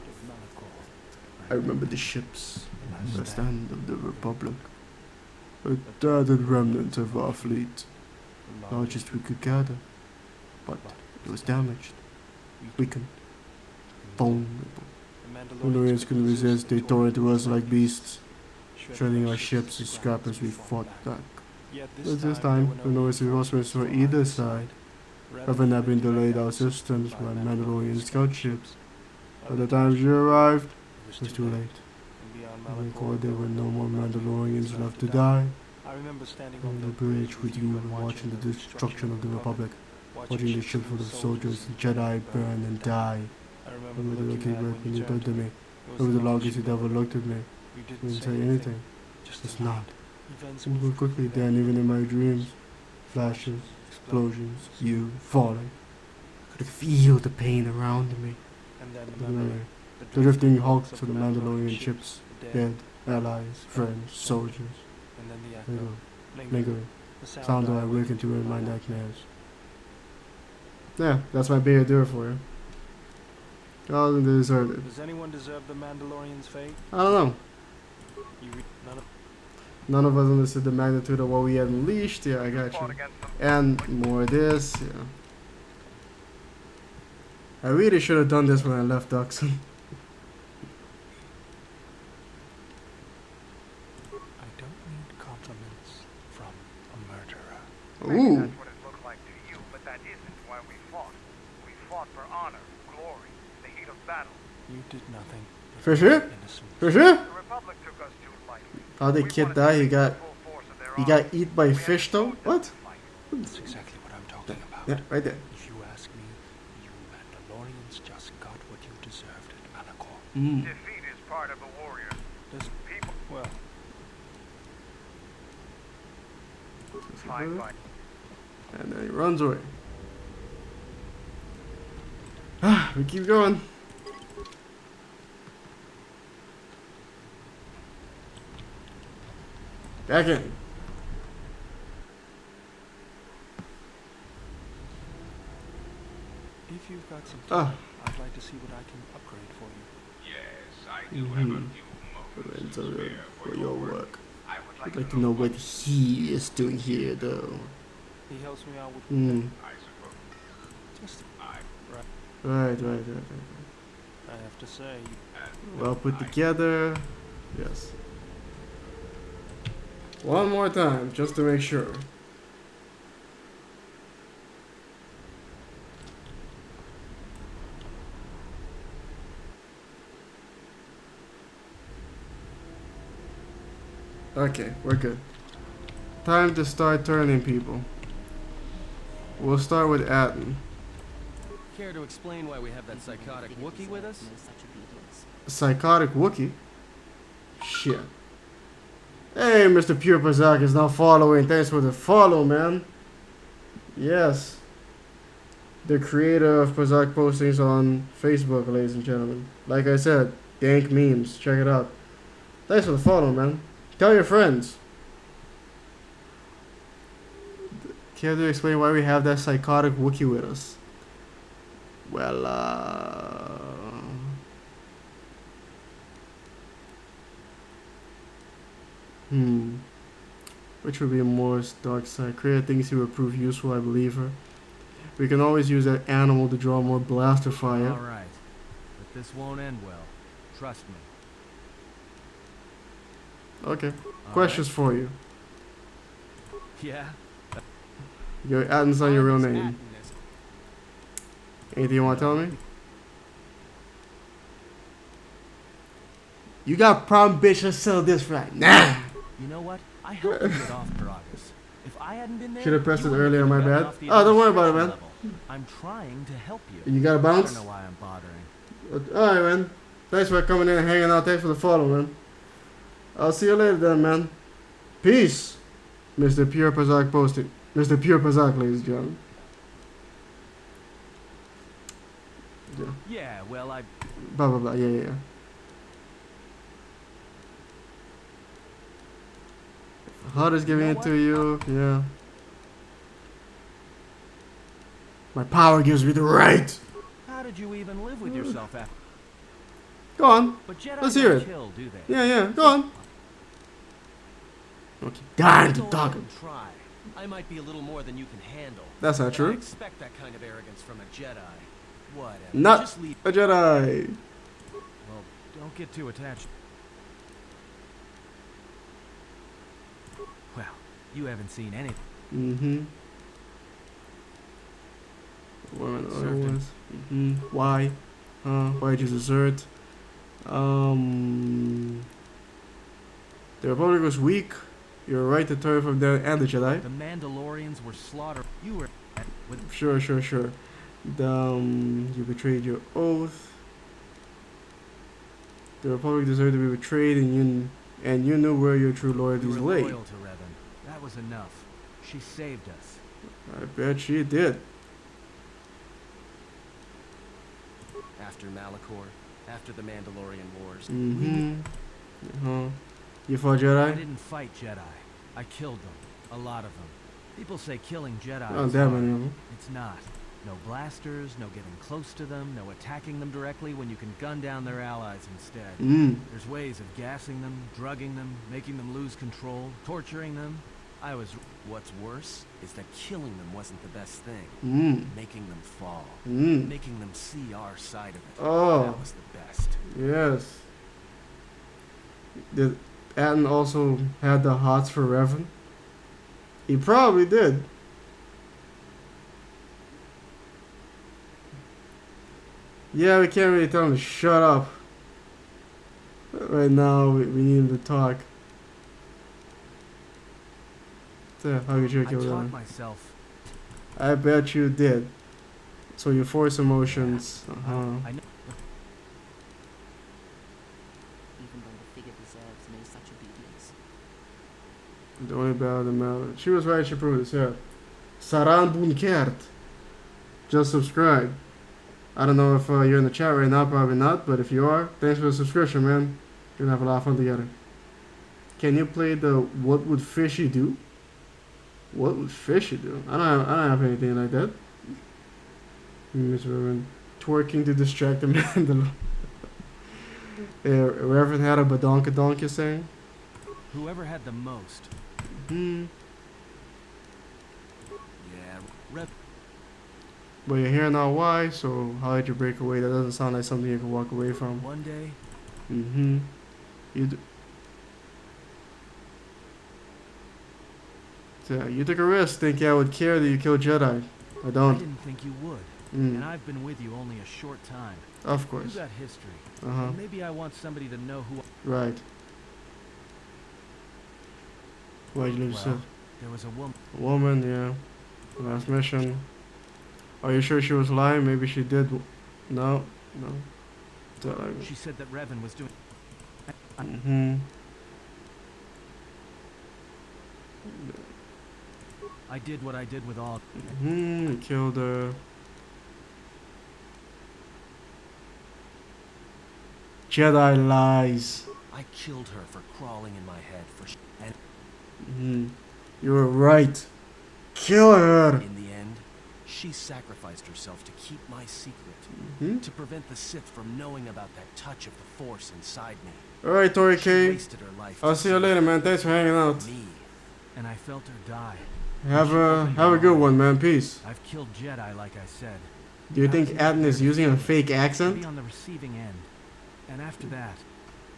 I remember the ships, the stand of the Republic, a tattered remnant of our fleet, largest we could gather, but it was damaged, weakened, vulnerable. Mandalorians couldn't resist, they tore into us like beasts, shredding our ships and scrap as we fought back. But this time, the noise reinforcements were either side, having not been delayed our systems by Mandalorian scout ships. By the time you arrived, it was too late. We recalled there were no more Mandalorians left to die. I remember standing On the bridge with you and watching the destruction of the Republic, watching the ship full of soldiers and Jedi burn and die. I I remember remember looking looking at back when you turned to me. It was the longest you'd ever looked at me. You You didn't say anything. Just Just nod. Events We moved quickly then, even in my dreams. Flashes, explosions, you falling. I could feel the pain around me. And then The memory, the drifting hulks of the Mandalorian ships, dead, allies, friends, soldiers. And then the echo, Lingering. the Sound that I awaken to in my nightmares. Yeah, that's my big do for you. Oh, they deserved it. Does anyone deserve the Mandalorian's fate? I don't know. None of... None of us understood the magnitude of what we had unleashed. Yeah, I got you. And more of this. Yeah. I really should have done this when I left Duxon. fought for honor, glory, in the heat of battle. You did nothing. For sure? For sure? The Republic took us too lightly. How did kid die? He got eat by fish though? What? That's exactly what I'm talking about. Yeah, right there. If you ask me, you Mandalorians just got what you deserved at Malachor. Defeat is part of the warrior. Does People well. fine. And then he runs away. We keep going. Back in. If you've got some time, I'd like to see what I can upgrade for you. Yes, I do have a few moments For your work. I would I'd like to know what he is doing here, though. He helps me out with I suppose. just Right. I have to say, Well put together. Yes. One more time, just to make sure. Okay, we're good. Time to start turning people. We'll start with Atten. Care to explain why we have that psychotic Wookiee with us? Psychotic Wookiee? Shit. Hey, Mr. Pure Pazak is now following. Thanks for the follow, man. Yes. The creator of Pazak postings on Facebook, ladies and gentlemen. Like I said, dank memes. Check it out. Thanks for the follow, man. Tell your friends. Care to explain why we have that psychotic Wookiee with us? Well, which would be a more dark side? Create things that would prove useful, I believe her. We can always use that animal to draw more blaster fire. Alright. But this won't end well. Trust me. Okay. Questions for you. Yeah? Your Atten's not your real name. Anything you want to tell me? You got a problem, bitch. Let's settle this right now. You know what? I helped you get off Gragas. If I hadn't been there, should have pressed it earlier, my bad. Oh, don't worry about it, man. Level. I'm trying to help you. You gotta bounce? I don't know why I'm bothering. Alright, man. Thanks for coming in and hanging out. Thanks for the follow, man. I'll see you later then, man. Peace. Mr. Pure Pazak posting. Mr. Pure Pazak, ladies and gentlemen. Yeah, well, I... Blah, blah, blah. Yeah. HUD is giving it to you. Yeah. My power gives me the right. How did you even live with yourself after? Go on. But Jedi Let's hear it. Kill, do they? Yeah. Go on. Okay. Dying to talk. Try. I might be a little more than you can handle. That's not true. I expect that kind of arrogance from a Jedi. Whatever. Not just leave. a Jedi. Well, don't get too attached. Well, you haven't seen anything. Women otherwise. Why? Why'd you desert? The Republic was weak. You're right to turn from them and the Jedi. The Mandalorians were slaughtered. You were with. Sure. You betrayed your oath. The Republic deserved to be betrayed, and you knew where your true loyalties lay. You were loyal to Revan. That was enough. She saved us. I bet she did. After Malachor, after the Mandalorian Wars. You fought Jedi? I didn't fight Jedi. I killed them. A lot of them. People say killing Jedi Not is that hard. many of them. It's not. No blasters, no getting close to them, no attacking them directly when you can gun down their allies instead. There's ways of gassing them, drugging them, making them lose control, torturing them. What's worse is that killing them wasn't the best thing. Making them fall. Making them see our side of it. Oh. That was the best. Yes. Did Atten also had the hots for Revan? He probably did. Yeah, we can't really tell him to shut up. Right now, we need him to talk. Yeah, how could you I kill taught that? myself. I bet you did. So you force emotions. I know. Even though the figure deserves no such obedience. The only battle that mattered. She was right, she proved this, yeah. Saran Bunkert. Just subscribe. I don't know if you're in the chat right now, probably not, but if you are, thanks for the subscription, man. We're gonna have a lot of fun together. Can you play the What Would Fishy Do? What would Fishy do? I don't have anything like that. Miss Reverend twerking to distract the man. Reverend had a badonkadonk, saying. Whoever had the most. Hmm. Yeah, But you're here now, why? So how did you break away? That doesn't sound like something you can walk away from. One day. Mm-hmm. You took a risk thinking I would care that you killed Jedi. I don't. I didn't think you would. And I've been with you only a short time. Of course. You got history. And maybe I want somebody to know who. Right. Why'd you lose yourself? There was a woman. A woman, yeah. Last mission. Are you sure she was lying? Maybe she did. No. She said that Revan was doing. I did what I did with all. You killed her. Jedi lies. I killed her for crawling in my head for You were right. Kill her. In the end, she sacrificed herself to keep my secret. To prevent the Sith from knowing about that touch of the Force inside me. Alright, Tori K. Wasted her life. I'll see you later, man. Thanks for hanging out. Me. And I felt her die. Have a good one, man. Peace. I've killed Jedi, like I said. Do you think Atten is using a fake accent? Be on the receiving end. And after that,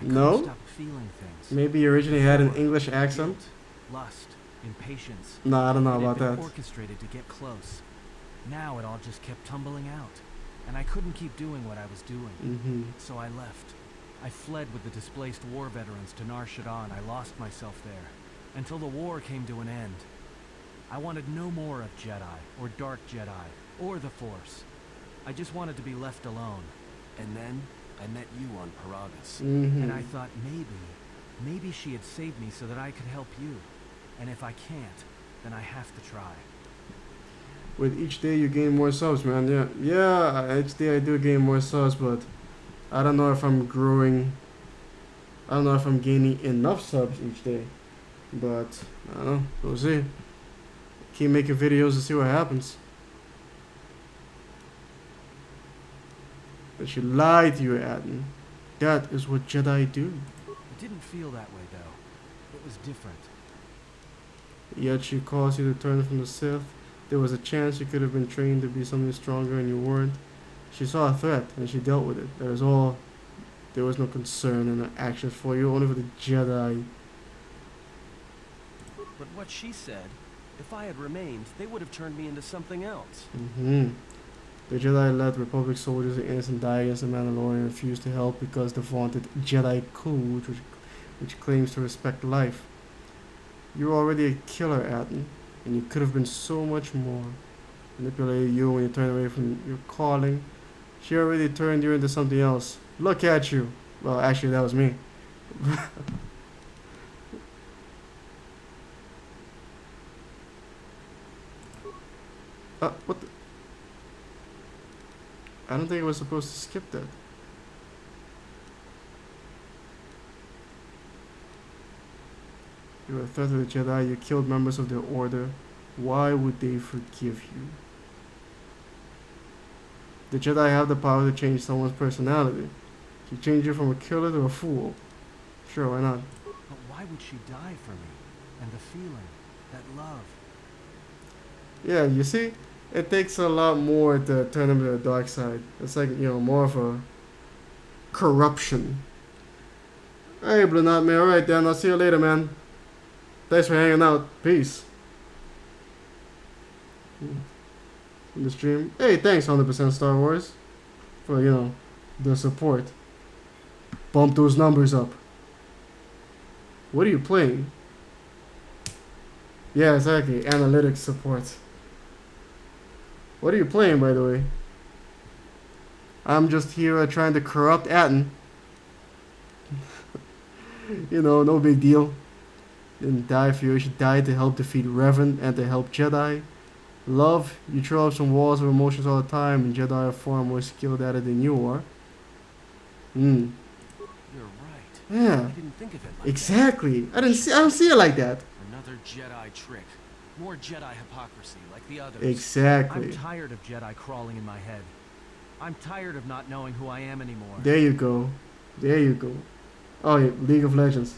I no. stop feeling things. Maybe he originally had an English accent. Guilt, lust, impatience. No, I don't know about that. Orchestrated to get close. Now it all just kept tumbling out, and I couldn't keep doing what I was doing. So I left. I fled with the displaced war veterans to Nar Shaddaa, and I lost myself there until the war came to an end. I wanted no more of Jedi, or Dark Jedi, or the Force. I just wanted to be left alone. And then I met you on Paragus. And I thought maybe she had saved me so that I could help you. And if I can't, then I have to try. With each day you gain more subs, man. Yeah, each day I do gain more subs, but I don't know if I'm growing. I don't know if I'm gaining enough subs each day. But, I don't know. We'll see. Keep making videos to see what happens. But she lied to you, Atten. That is what Jedi do. It didn't feel that way, though. It was different. Yet she caused you to turn from the Sith. There was a chance you could have been trained to be something stronger and you weren't. She saw a threat and she dealt with it. There was no concern in her actions for you, only for the Jedi. But what she said, if I had remained, they would have turned me into something else. The Jedi let Republic soldiers and innocent die against the Mandalorian and refused to help because the vaunted Jedi code, which claims to respect life. You were already a killer, Atten, and you could have been so much more. Manipulated you when you turned away from your calling. She already turned you into something else. Look at you. Well, actually, that was me. What the? I don't think I was supposed to skip that. You were a threat to the Jedi, you killed members of their order. Why would they forgive you? The Jedi have the power to change someone's personality. To change you from a killer to a fool. Sure, why not? But why would she die for me? And the feeling, that love. Yeah, you see? It takes a lot more to turn him to the dark side. It's like, more of a corruption. Hey, Blue Knot, man. Alright, then. I'll see you later, man. Thanks for hanging out. Peace. In the stream. Hey, thanks, 100% Star Wars. for, you know, the support. Bump those numbers up. What are you playing? Yeah, exactly. Analytics support. What are you playing, by the way? I'm just here trying to corrupt Atten. You know, no big deal. Didn't die for you. You should die to help defeat Revan and to help Jedi. Love, you throw up some walls of emotions all the time, and Jedi are far more skilled at it than you are. You're right. Yeah. I didn't think of it like exactly. That. I don't see it like that. Another Jedi trick. More Jedi hypocrisy like the others. Exactly. I'm tired of Jedi crawling in my head. I'm tired of not knowing who I am anymore. There you go. There you go. Oh yeah, League of Legends.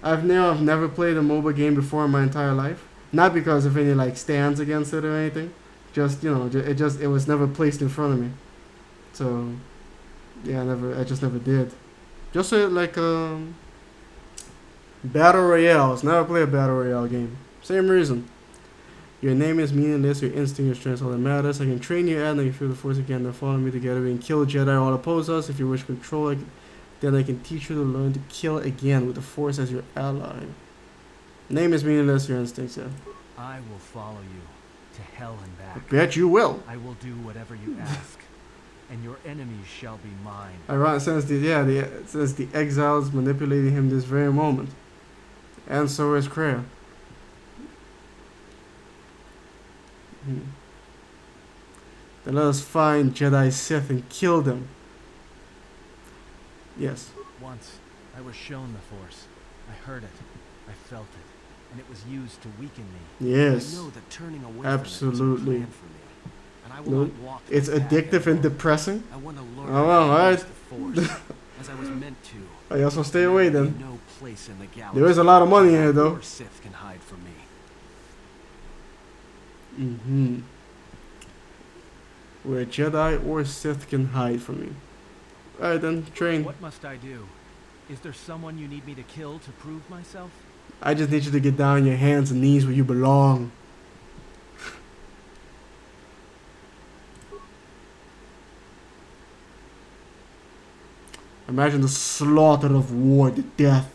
I've never played a MOBA game before in my entire life. Not because of any like stands against it or anything. Just, you know, it was never placed in front of me. So yeah, I just never did. Just like Battle Royales. Never play a Battle Royale game. Same reason. Your name is meaningless, your instinct, your strength, all that matters. I can train you and I can feel the force again, then follow me together. We can kill Jedi all oppose us. If you wish to control it, then I can teach you to learn to kill again with the force as your ally. Name is meaningless, your instincts, yeah. I will follow you to hell and back. I bet you will. I will do whatever you ask, and your enemies shall be mine. Ironic, since the exiles manipulating him this very moment. And so is Kreia. Then let us find Jedi Sith and kill them. Yes. Once, I was shown the Force. I heard it. I felt it. And it was used to weaken me. Yes. I know that turning away absolutely. from it is a plan for me. And I will not walk it's addictive and depressing. I want to learn alright. the Force as I was meant to. I guess I'll stay away then. No place in the galaxy. There is a lot of money in it though. Sith can hide from me. Where Jedi or Sith can hide from me. Alright then, train. What must I do? Is there someone you need me to kill to prove myself? I just need you to get down on your hands and knees where you belong. Imagine the slaughter of war, the death,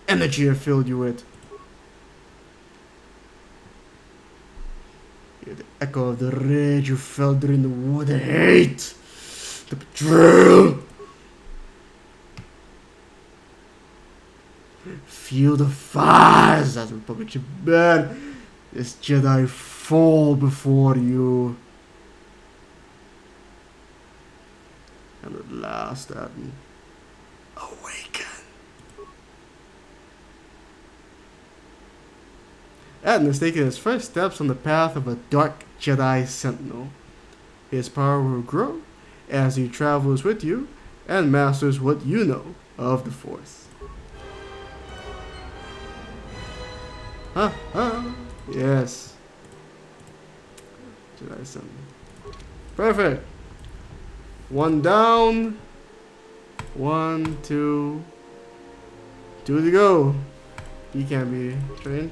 energy I filled you with. Hear the echo of the rage you felt during the war, the hate, the betrayal. Feel the fires as Republic should burn. This Jedi fall before you. And at last, Atten, awaken. Atten is taking his first steps on the path of a dark Jedi Sentinel. His power will grow as he travels with you and masters what you know of the Force. Yes. Jedi Sentinel. Perfect. One down. 1, 2. 2 to go. He can't be trained.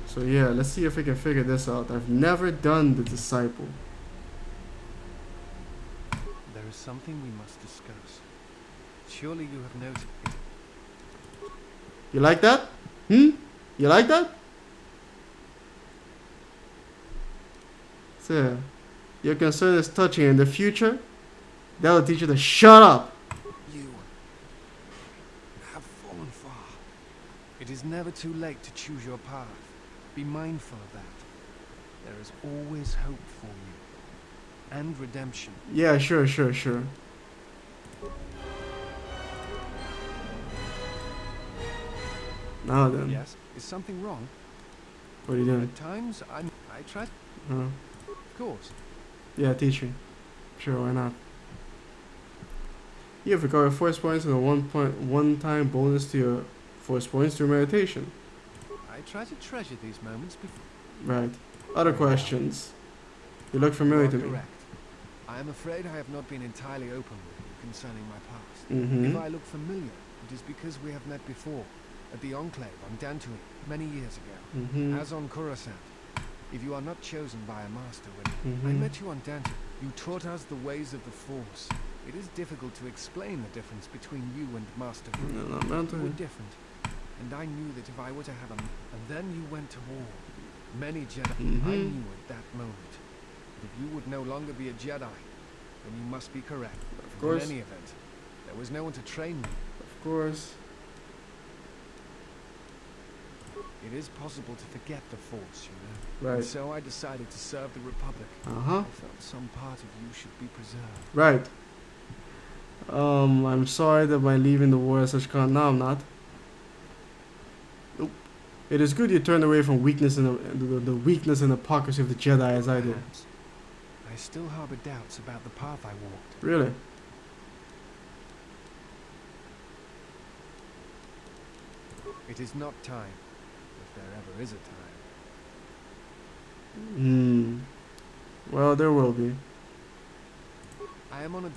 So yeah, let's see if we can figure this out. I've never done the Disciple. There is something we must discuss. Surely you have noted. You like that? You like that? So, your concern is touching in the future. That'll teach you to shut up. You have fallen far. It is never too late to choose your path. Be mindful of that. There is always hope for you. And redemption. Yeah, sure. Now then. Yes? Is something wrong? What are you doing? At times, I try... Of course. Yeah, teach me. Sure, why not? You have recovered force points and a one-time bonus to your force points through meditation. I try to treasure these moments before... Right. Other questions? You look familiar to me. Correct. I am afraid I have not been entirely open with you concerning my past. If I look familiar, it is because we have met before, at the Enclave on Dantooine, many years ago, as on Coruscant. If you are not chosen by a master, when I met you on Dante, you taught us the ways of the Force. It is difficult to explain the difference between you and Master Vroom. You were different, and I knew that if I were to have a... And then you went to war. Many Jedi... I knew at that moment that if you would no longer be a Jedi, then you must be correct. Of course. In any event, there was no one to train me. Of course. It is possible to forget the Force, you know. Right. And so I decided to serve the Republic. I felt some part of you should be preserved. Right. I'm sorry that by leaving the war as such con. No, I'm not. Nope. It is good you turned away from weakness and the weakness and hypocrisy of the Jedi as I did. I still harbor doubts about the path I walked. Really? It is not time, if there ever is a time. Well, there will be. I am on a...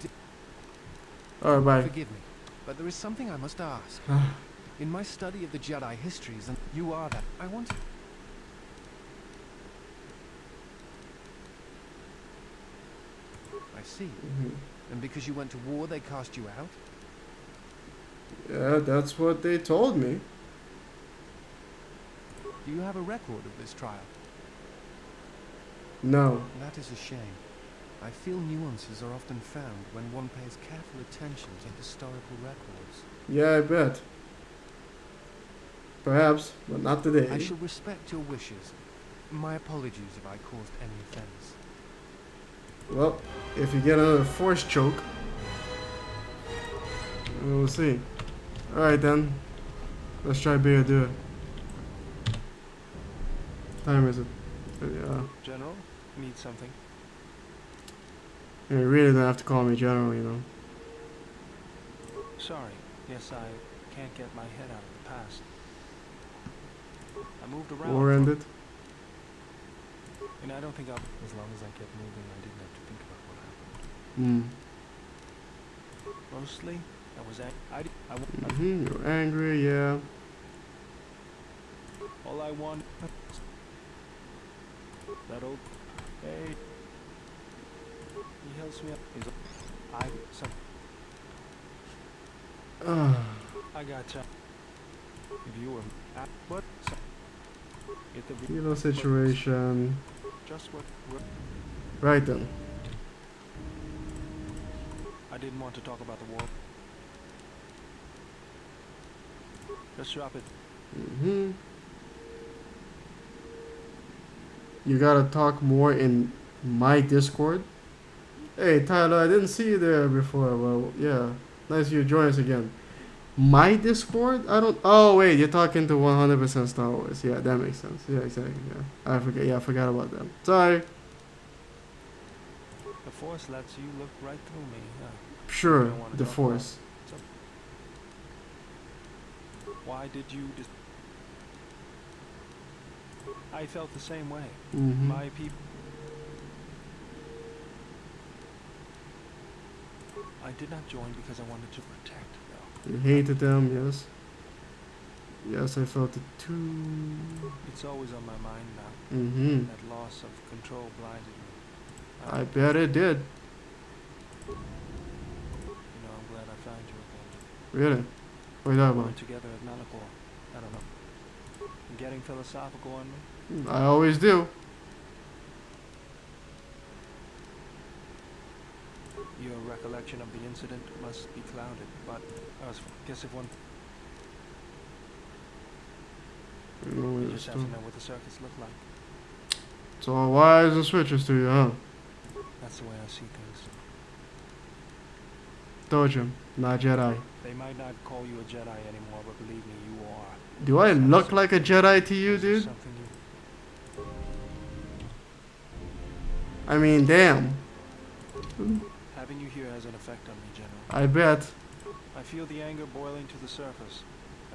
Alright, bye. Forgive me, but there is something I must ask. In my study of the Jedi histories, and you are that, I want... I see. And because you went to war, they cast you out? Yeah, that's what they told me. Do you have a record of this trial? No. That is a shame. I feel nuances are often found when one pays careful attention to historical records. Yeah, I bet. Perhaps, but not today. I shall respect your wishes. My apologies if I caused any offense. Well, if you get another force choke, we'll see. Alright then. Let's try Beadir. Time is it? Yeah. General, need something? You really don't have to call me General, you know. Sorry. Yes, I can't get my head out of the past. I moved around. War ended. And I don't think as long as I kept moving, I didn't have to think about what happened. Mostly, I was You're angry, yeah. All I want... That old... Hey... He helps me up. I got you. If you were at what? Kilo situation. Just what? Right then. I didn't want to talk about the war. Just drop it. You gotta talk more in my Discord. Hey Tyler, I didn't see you there before. Well, yeah, nice you join us again. My Discord? I don't. Oh wait, you're talking to 100% Star Wars. Yeah, that makes sense. Yeah, exactly. Yeah, I forget. Yeah, I forgot about them. Sorry. The Force lets you look right through me. Sure, the Force. Why did you just... I felt the same way. My people... I did not join because I wanted to protect, though. You hated them, yes. Yes, I felt it too. It's always on my mind now. That loss of control blinded me. I bet it did. You know, I'm glad I found you again. Really? What are you talking We about? were together at Malachor. I don't know. You getting philosophical on me? I always do. Your recollection of the incident must be clouded, but I guess if one... You just have to know what the circuits look like. It's all wires and switches to you, huh? That's the way I see things. Told you, not Jedi. They might not call you a Jedi anymore, but believe me, you are. Do I look like a Jedi to you, dude? I mean, damn. Having you here has an effect on me, General. I bet. I feel the anger boiling to the surface,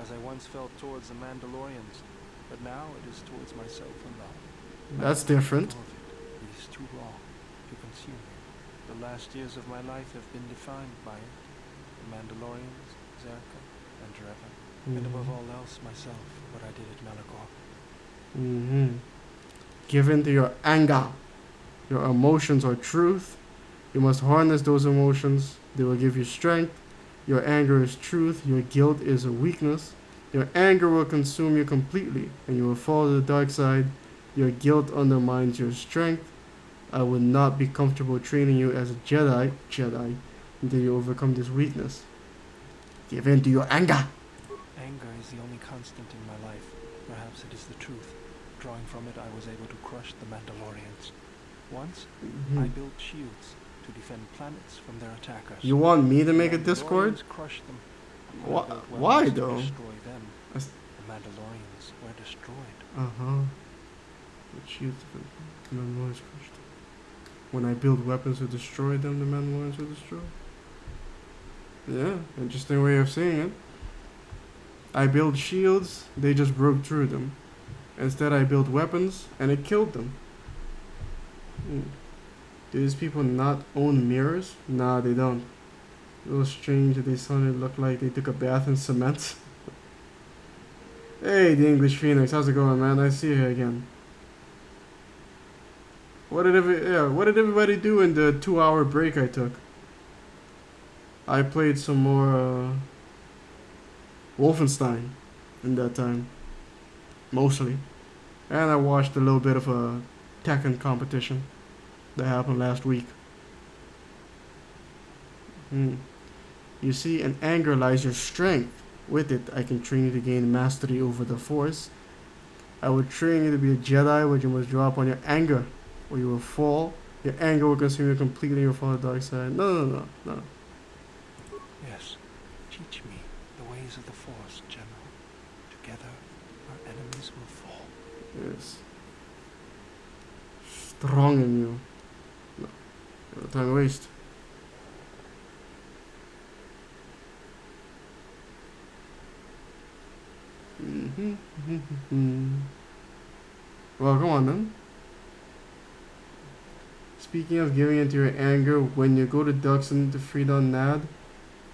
as I once felt towards the Mandalorians, but now it is towards myself alone. That's different. It is too raw to consume me. The last years of my life have been defined by it. The Mandalorians, Zerka, and Revan, and above all else, myself, what I did at Malachor. Give in to your anger. Your emotions are truth. You must harness those emotions. They will give you strength. Your anger is truth. Your guilt is a weakness. Your anger will consume you completely, and you will fall to the dark side. Your guilt undermines your strength. I would not be comfortable training you as a Jedi, until you overcome this weakness. Give in to your anger. Anger is the only constant in my life. Perhaps it is the truth. Drawing from it, I was able to crush the Mandalorians. Once, I built shields to defend planets from their attackers. You want me to make a Discord? Crushed them. Why though? Destroy them. The Mandalorians were destroyed. The shields of the Mandalorians crushed them. When I build weapons to destroy them, the Mandalorians were destroyed. Yeah, interesting way of saying it. I built shields, they just broke through them. Instead, I built weapons, and it killed them. Do these people not own mirrors? Nah, they don't. A little strange that they suddenly look like they took a bath in cement. Hey, the English Phoenix, how's it going, man? Nice to see you here again. What did everybody do in the 2-hour break I took? I played some more Wolfenstein in that time, mostly, and I watched a little bit of a Tekken competition that happened last week. You see, in anger lies your strength. With it, I can train you to gain mastery over the Force. I would train you to be a Jedi, but you must draw upon your anger, or you will fall. Your anger will consume you completely, and you will fall to the dark side. No. Yes, teach me the ways of the Force, General. Together, our enemies will fall. Yes. Strong in you. No time to waste. Well, come on then. Speaking of giving into your anger, when you go to Duxon to free down Nad,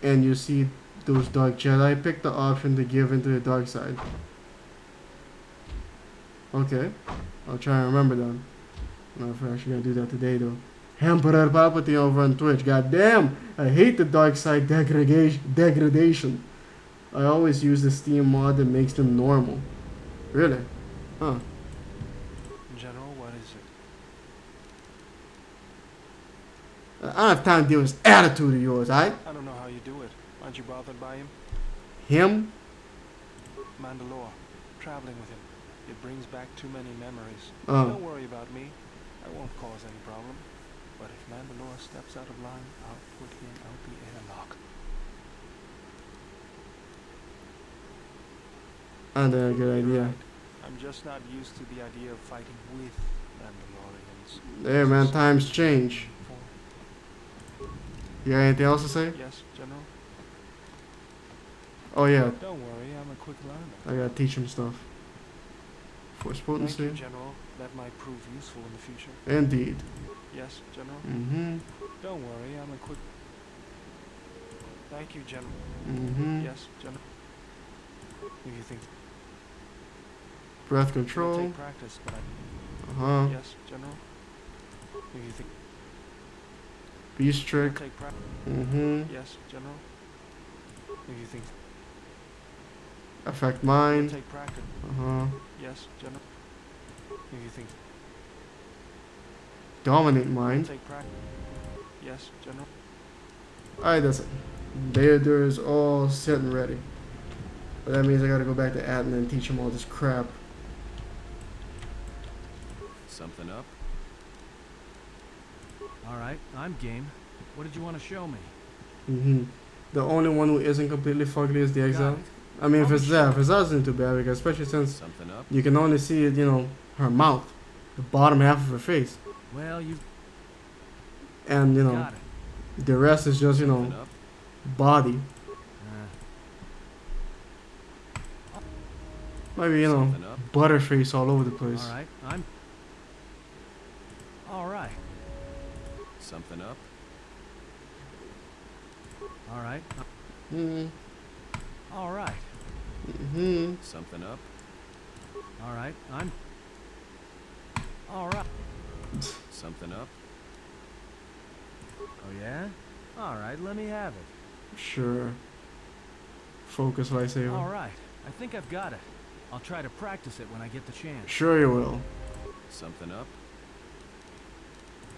and you see those Dark Jedi, pick the option to give into the dark side. Okay, I'll try and remember that. I don't know if we're actually gonna do that today though. Emperor Palpatine over on Twitch. God damn, I hate the dark side degradation. I always use the Steam mod that makes them normal. Really? Huh. General, what is it? I don't have time to deal with this attitude of yours, alright? I don't know how you do it. Aren't you bothered by him? Him? Mandalore. Traveling with him. It brings back too many memories. Oh. Don't worry about me. I won't cause any problem. But if Mandalore steps out of line, I'll put him out the airlock. And a good idea. Right. I'm just not used to the idea of fighting with Mandalorians. Hey man, times change. You got anything else to say? Yes, General? Oh yeah, Don't worry, I'm a quick learner. I gotta teach him stuff. Force potency. Thank you, General. That might prove useful in the future. Indeed. Yes, General? Don't worry, I'm a quick... Thank you, General. Yes, General? If you think... Breath It'll control. take practice, but I... Yes, General? If you think... Beast trick. It'll take practice. Yes, General? If you think... Affect It'll mind. take practice. Yes, General? If you think... Dominate It'll mind. take practice. Yes, General? Alright, that's it. Theodore is all set and ready. But that means I gotta go back to Atten and teach him all this crap. Something up? Alright, I'm game. What did you want to show me? The only one who isn't completely fugly is the Exile. I mean, if it's isn't too bad, because especially since Something up? you can only see it, her mouth, the bottom half of her face, Well, you've and got it. the rest is just Something up? body. Maybe Something up? butterface all over the place. Alright, I'm... Alright. Something up? Alright. Alright. Something up? Alright, I'm... All right. Something up? Oh yeah? All right, let me have it. Sure. Focus lightsaber. All right, I think I've got it. I'll try to practice it when I get the chance. Sure you will. Something up?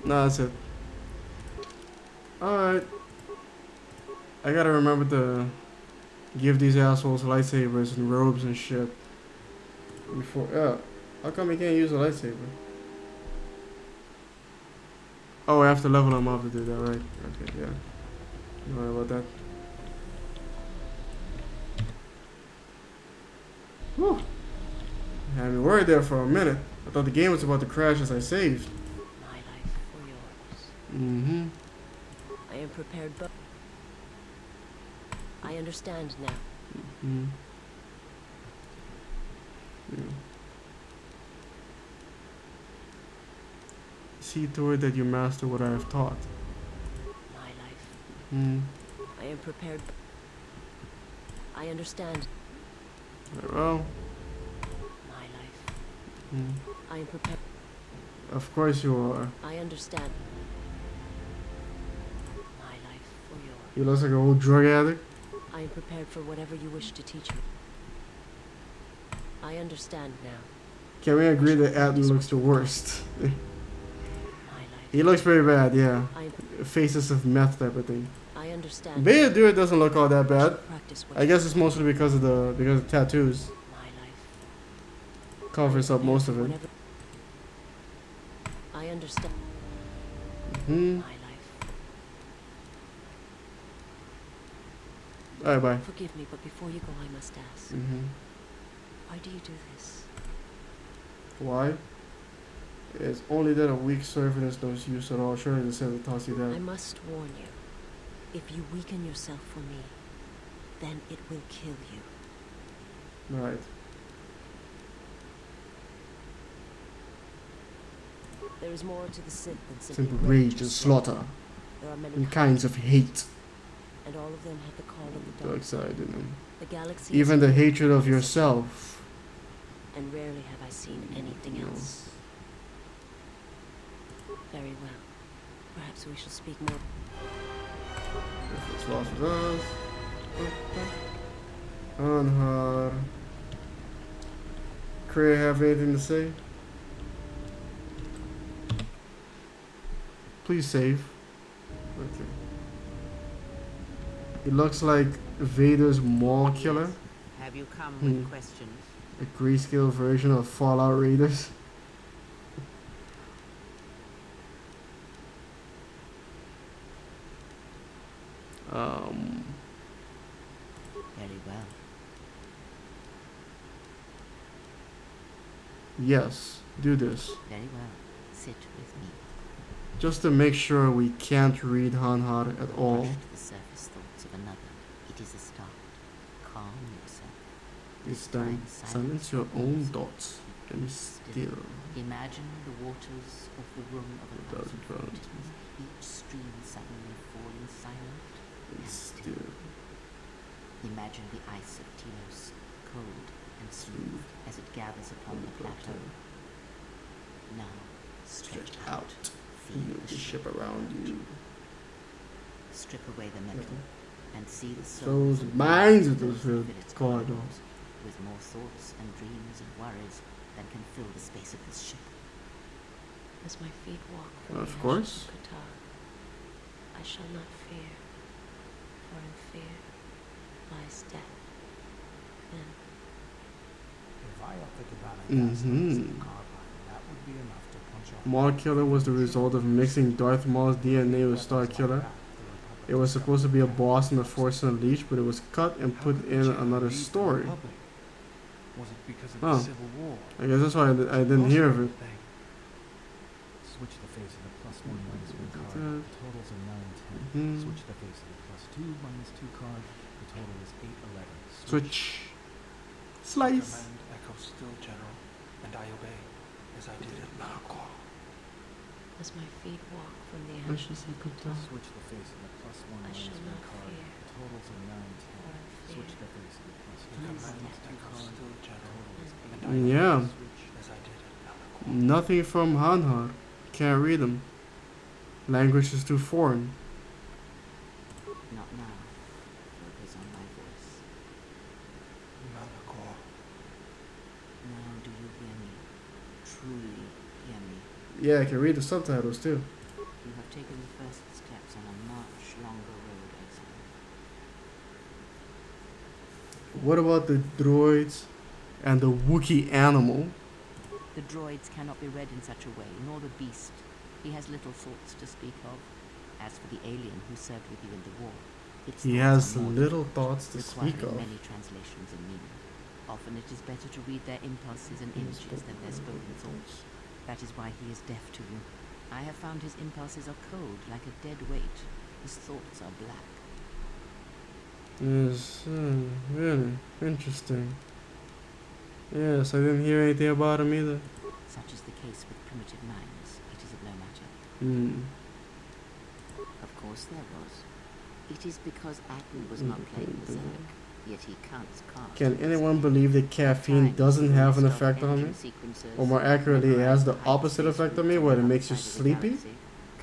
No, that's it. Alright. I gotta remember to give these assholes lightsabers and robes and shit. Before, yeah. How come you can't use a lightsaber? Oh, I have to level them up to do that, right? Okay, yeah. Don't worry about that. Whew. Had me worried there for a minute. I thought the game was about to crash as I saved. My life or yours. Mm-hmm. I am prepared, but I understand now. Mm-hmm. Yeah. See to it that you master what I have taught. My life. Hmm. I am prepared. I understand. Very well. My life. Hmm. I am prepared. Of course you are. I understand. My life or yours. You look like an old drug addict. I am prepared for whatever you wish to teach me. I understand now. Can we agree that Adam looks the worst? My life. He looks pretty bad, yeah. I Faces of meth type of thing. I understand. Beta Dude doesn't look all that bad. Practice what I guess it's mostly because of the tattoos. my life. Covers up most of it. Whatever. I understand. Hmm. My life. Alright, bye. Forgive me, but before you go, I must ask. Mm-hmm. Why do you do this? Why? It's only that a weak servant is no use at all. Surely the Sith toss you I down. must warn you. If you weaken yourself for me, then it will kill you. Right. There is more to the Sith than Simple rage and slaughter. There are many And kinds of hate. and all of them have the call of the Dark dark. side in them. The galaxy Even is the filled hatred with of evil, yourself. and rarely have I seen anything else. Very well. Perhaps we shall speak more. If it's lost with us. Anhar. Kree have anything to say? Please save. Okay. He looks like Vader's Maul Killer. Have you come Hmm. with questions? A grayscale version of Fallout Raiders. Very well. Yes, do this. Very well. Sit with me. Just to make sure we can't read Hanhar at all. Brush to the surface thoughts of another. It is a start. Calm yourself. It's time. Silence your own thoughts. And still. Imagine the waters of the room of a Without thousand ground. fountains, each stream suddenly falling silent And and still. still. Imagine the ice of Telos, cold and smooth as it gathers upon the plateau. Now, stretch out. Feel the ship around you. Strip away the metal and see the Souls souls and minds of those fill its corridors. with more thoughts and dreams and worries than can fill the space of this ship. As my feet walk from Of the course. ashes of KoTOR, I shall not fear, for in fear lies death. Then If I opted to ban a Mhm. carbine, that would be enough to punch off. Maul Killer was the result of mixing Darth Maul's DNA with Star Killer. It was supposed to be a boss in the Force Unleashed, but it was cut and put in another story. Was it because of Oh. the Civil War? I guess that's why I didn't hear of it. Switch the face of the +1 -1 card. Uh, The totals are 9, 10. Mhm. Switch the face of the +2 -2 card. The total is 8, 11. Switch. Slice. Command echoes still, General, and I obey, as I did at Malachor. as my feet walk from the I should ashes say of KoTOR. KoTOR, Switch the face of the +1 I shall -1 not card. fear, The totals are 9, 10. for in fear Switch the face of the +2 Command -2 echoes card. still, The General, total is 8, and I 11. Yeah. Switch as I did at Malachor. Nothing from Hanhar. Can't read them. Language is too foreign. Not now. Focus on my voice. Malakor. Now do you hear me? Truly hear me? Yeah, I can read the subtitles too. You have taken the first steps on a much longer road, exile. What about the droids and the Wookiee animal? The droids cannot be read in such a way, nor the beast. He has little thoughts to speak of. As for the alien who served with you in the war, its He thoughts has are more little difficult, thoughts to speak requiring of. many translations and meaning. Often it is better to read their impulses and images than their spoken thoughts. That is why he is deaf to you. I have found his impulses are cold, like a dead weight. His thoughts are black. Yes, really interesting. Yes, I didn't hear anything about him either. Such is the case with primitive minds. It is of no matter. Of course there was. It is because Atten was not playing Berserk, yet he can't cast. Can anyone believe that caffeine doesn't have an effect on me? Or more accurately, it has the opposite effect on me, where it makes you sleepy?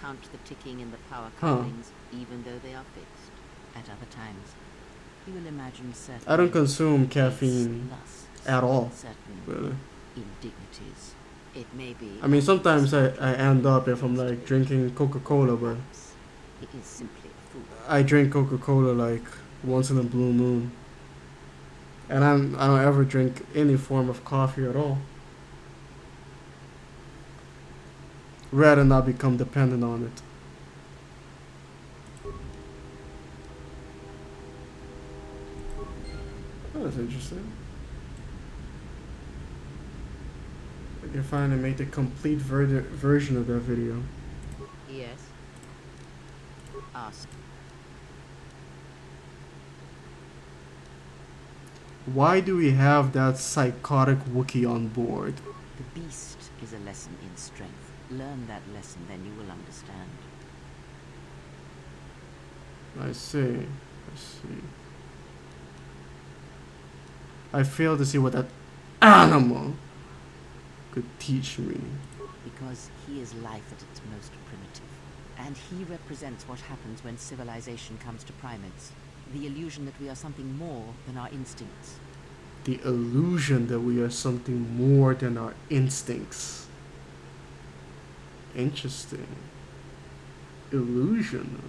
Count the ticking in the power couplings, even though they are fixed. At other times, he will imagine certain. I don't consume caffeine at all, really. Indignities. It may be. I mean, sometimes I end up if I'm like drinking Coca-Cola, but it is simply a fool. I drink Coca-Cola like once in a blue moon, and I don't ever drink any form of coffee at all. Rather not become dependent on it. Oh, that's interesting. I can finally make the complete version of that video. Yes. Ask. Why do we have that psychotic Wookiee on board? The beast is a lesson in strength. Learn that lesson, then you will understand. I see. I see. I fail to see what that animal could teach me. Because he is life at its most primitive. And he represents what happens when civilization comes to primates. The illusion that we are something more than our instincts. The illusion that we are something more than our instincts. Interesting. Illusion.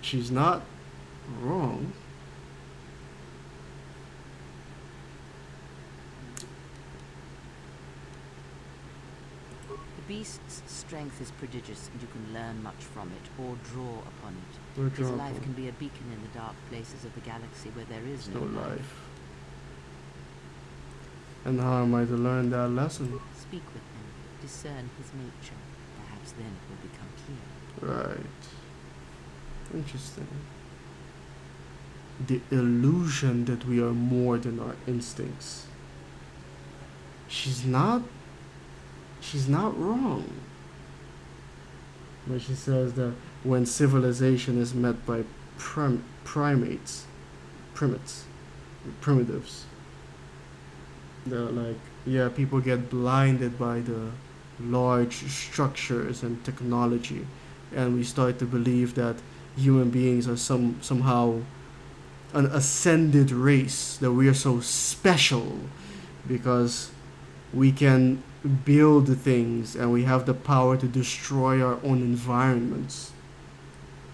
She's not wrong. The beast's strength is prodigious, and you can learn much from it, or draw upon it. His life can be a beacon in the dark places of the galaxy where there is no life. And how am I to learn that lesson? Speak with him, discern his nature. Perhaps then it will become clear. Right. Interesting. The illusion that we are more than our instincts. She's not wrong. But she says that when civilization is met by primitives, they're like, yeah, people get blinded by the large structures and technology, and we start to believe that human beings are somehow an ascended race, that we are so special because we can build things and we have the power to destroy our own environments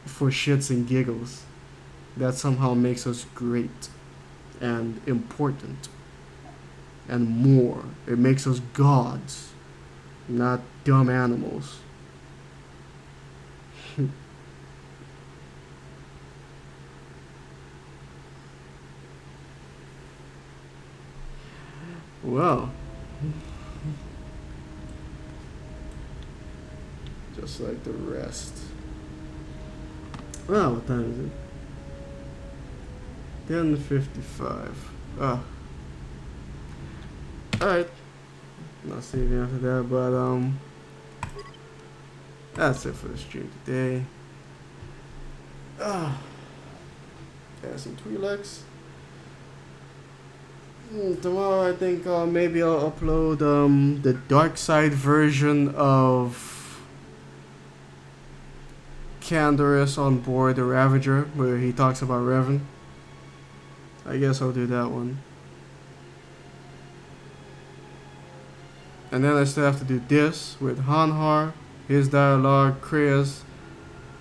for shits and giggles. That somehow makes us great and important and more. It makes us gods, not dumb animals. Well, just like the rest. Well, what time is it? 10:55. Alright. Not saving after that, but that's it for the stream today. Got some Twi'leks. Tomorrow I think maybe I'll upload the dark side version of Canderous on board the Ravager, where he talks about Revan. I guess I'll do that one. And then I still have to do this with Hanhar, his dialogue, Kriya's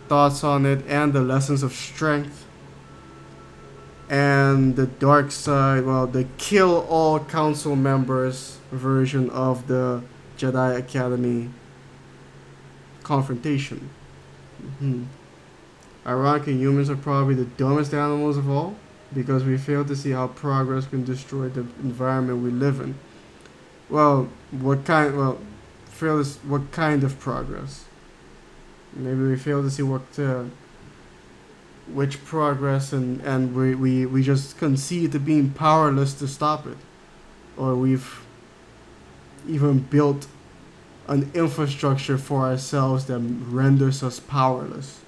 thoughts on it, and the lessons of strength. And the dark side, well, the kill all council members version of the Jedi Academy confrontation. Ironically, humans are probably the dumbest animals of all, because we fail to see how progress can destroy the environment we live in. Well, what kind of progress? Maybe we fail to see which progress, and we just concede to being powerless to stop it. Or we've even built an infrastructure for ourselves that renders us powerless.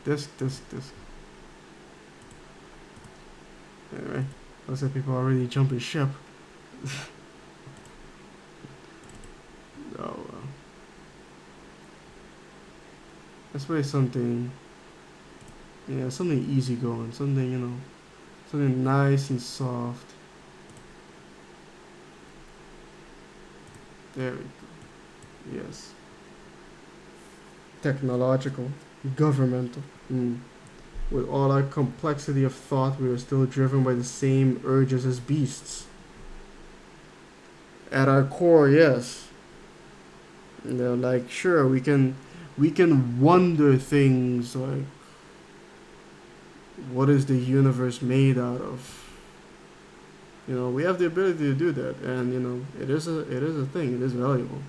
This. Anyway, looks like people are already jumping ship. Oh, let's play something. Yeah, something easy going. Something, you know, something nice and soft. There we go. Yes. Technological, governmental. With all our complexity of thought, we are still driven by the same urges as beasts. At our core, yes. You know, like, sure, we can wonder things like, what is the universe made out of? You know, we have the ability to do that, and you know, it is a thing. It is valuable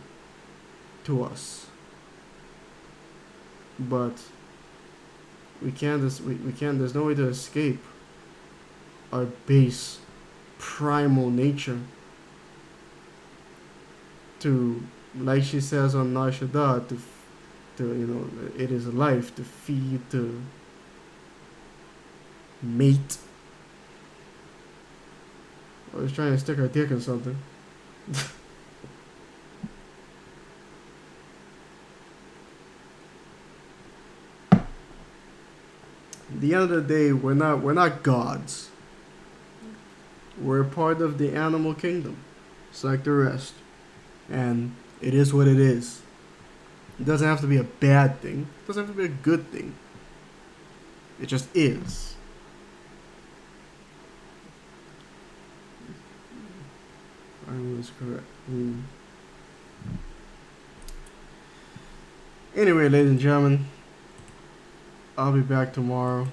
to us. But we can't. There's no way to escape our base, primal nature. To, like she says on Nar Shaddaa, to you know, it is life, to feed, to mate. I was trying to stick her dick in something. At the end of the day, we're not gods. We're part of the animal kingdom. It's like the rest. And it is what it is. It doesn't have to be a bad thing. It doesn't have to be a good thing. It just is. I was correct. Anyway, ladies and gentlemen, I'll be back tomorrow.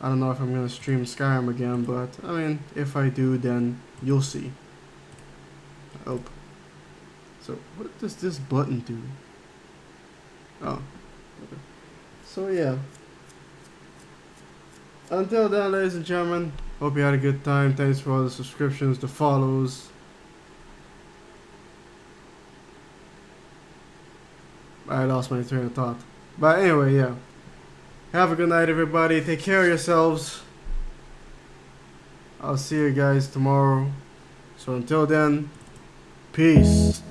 I don't know if I'm going to stream Skyrim again, but I mean, if I do, then you'll see. I hope. So, what does this button do? Oh. Okay. So, yeah. Until then, ladies and gentlemen, hope you had a good time. Thanks for all the subscriptions, the follows. I lost my train of thought. But anyway, yeah. Have a good night, everybody. Take care of yourselves. I'll see you guys tomorrow. So until then, peace.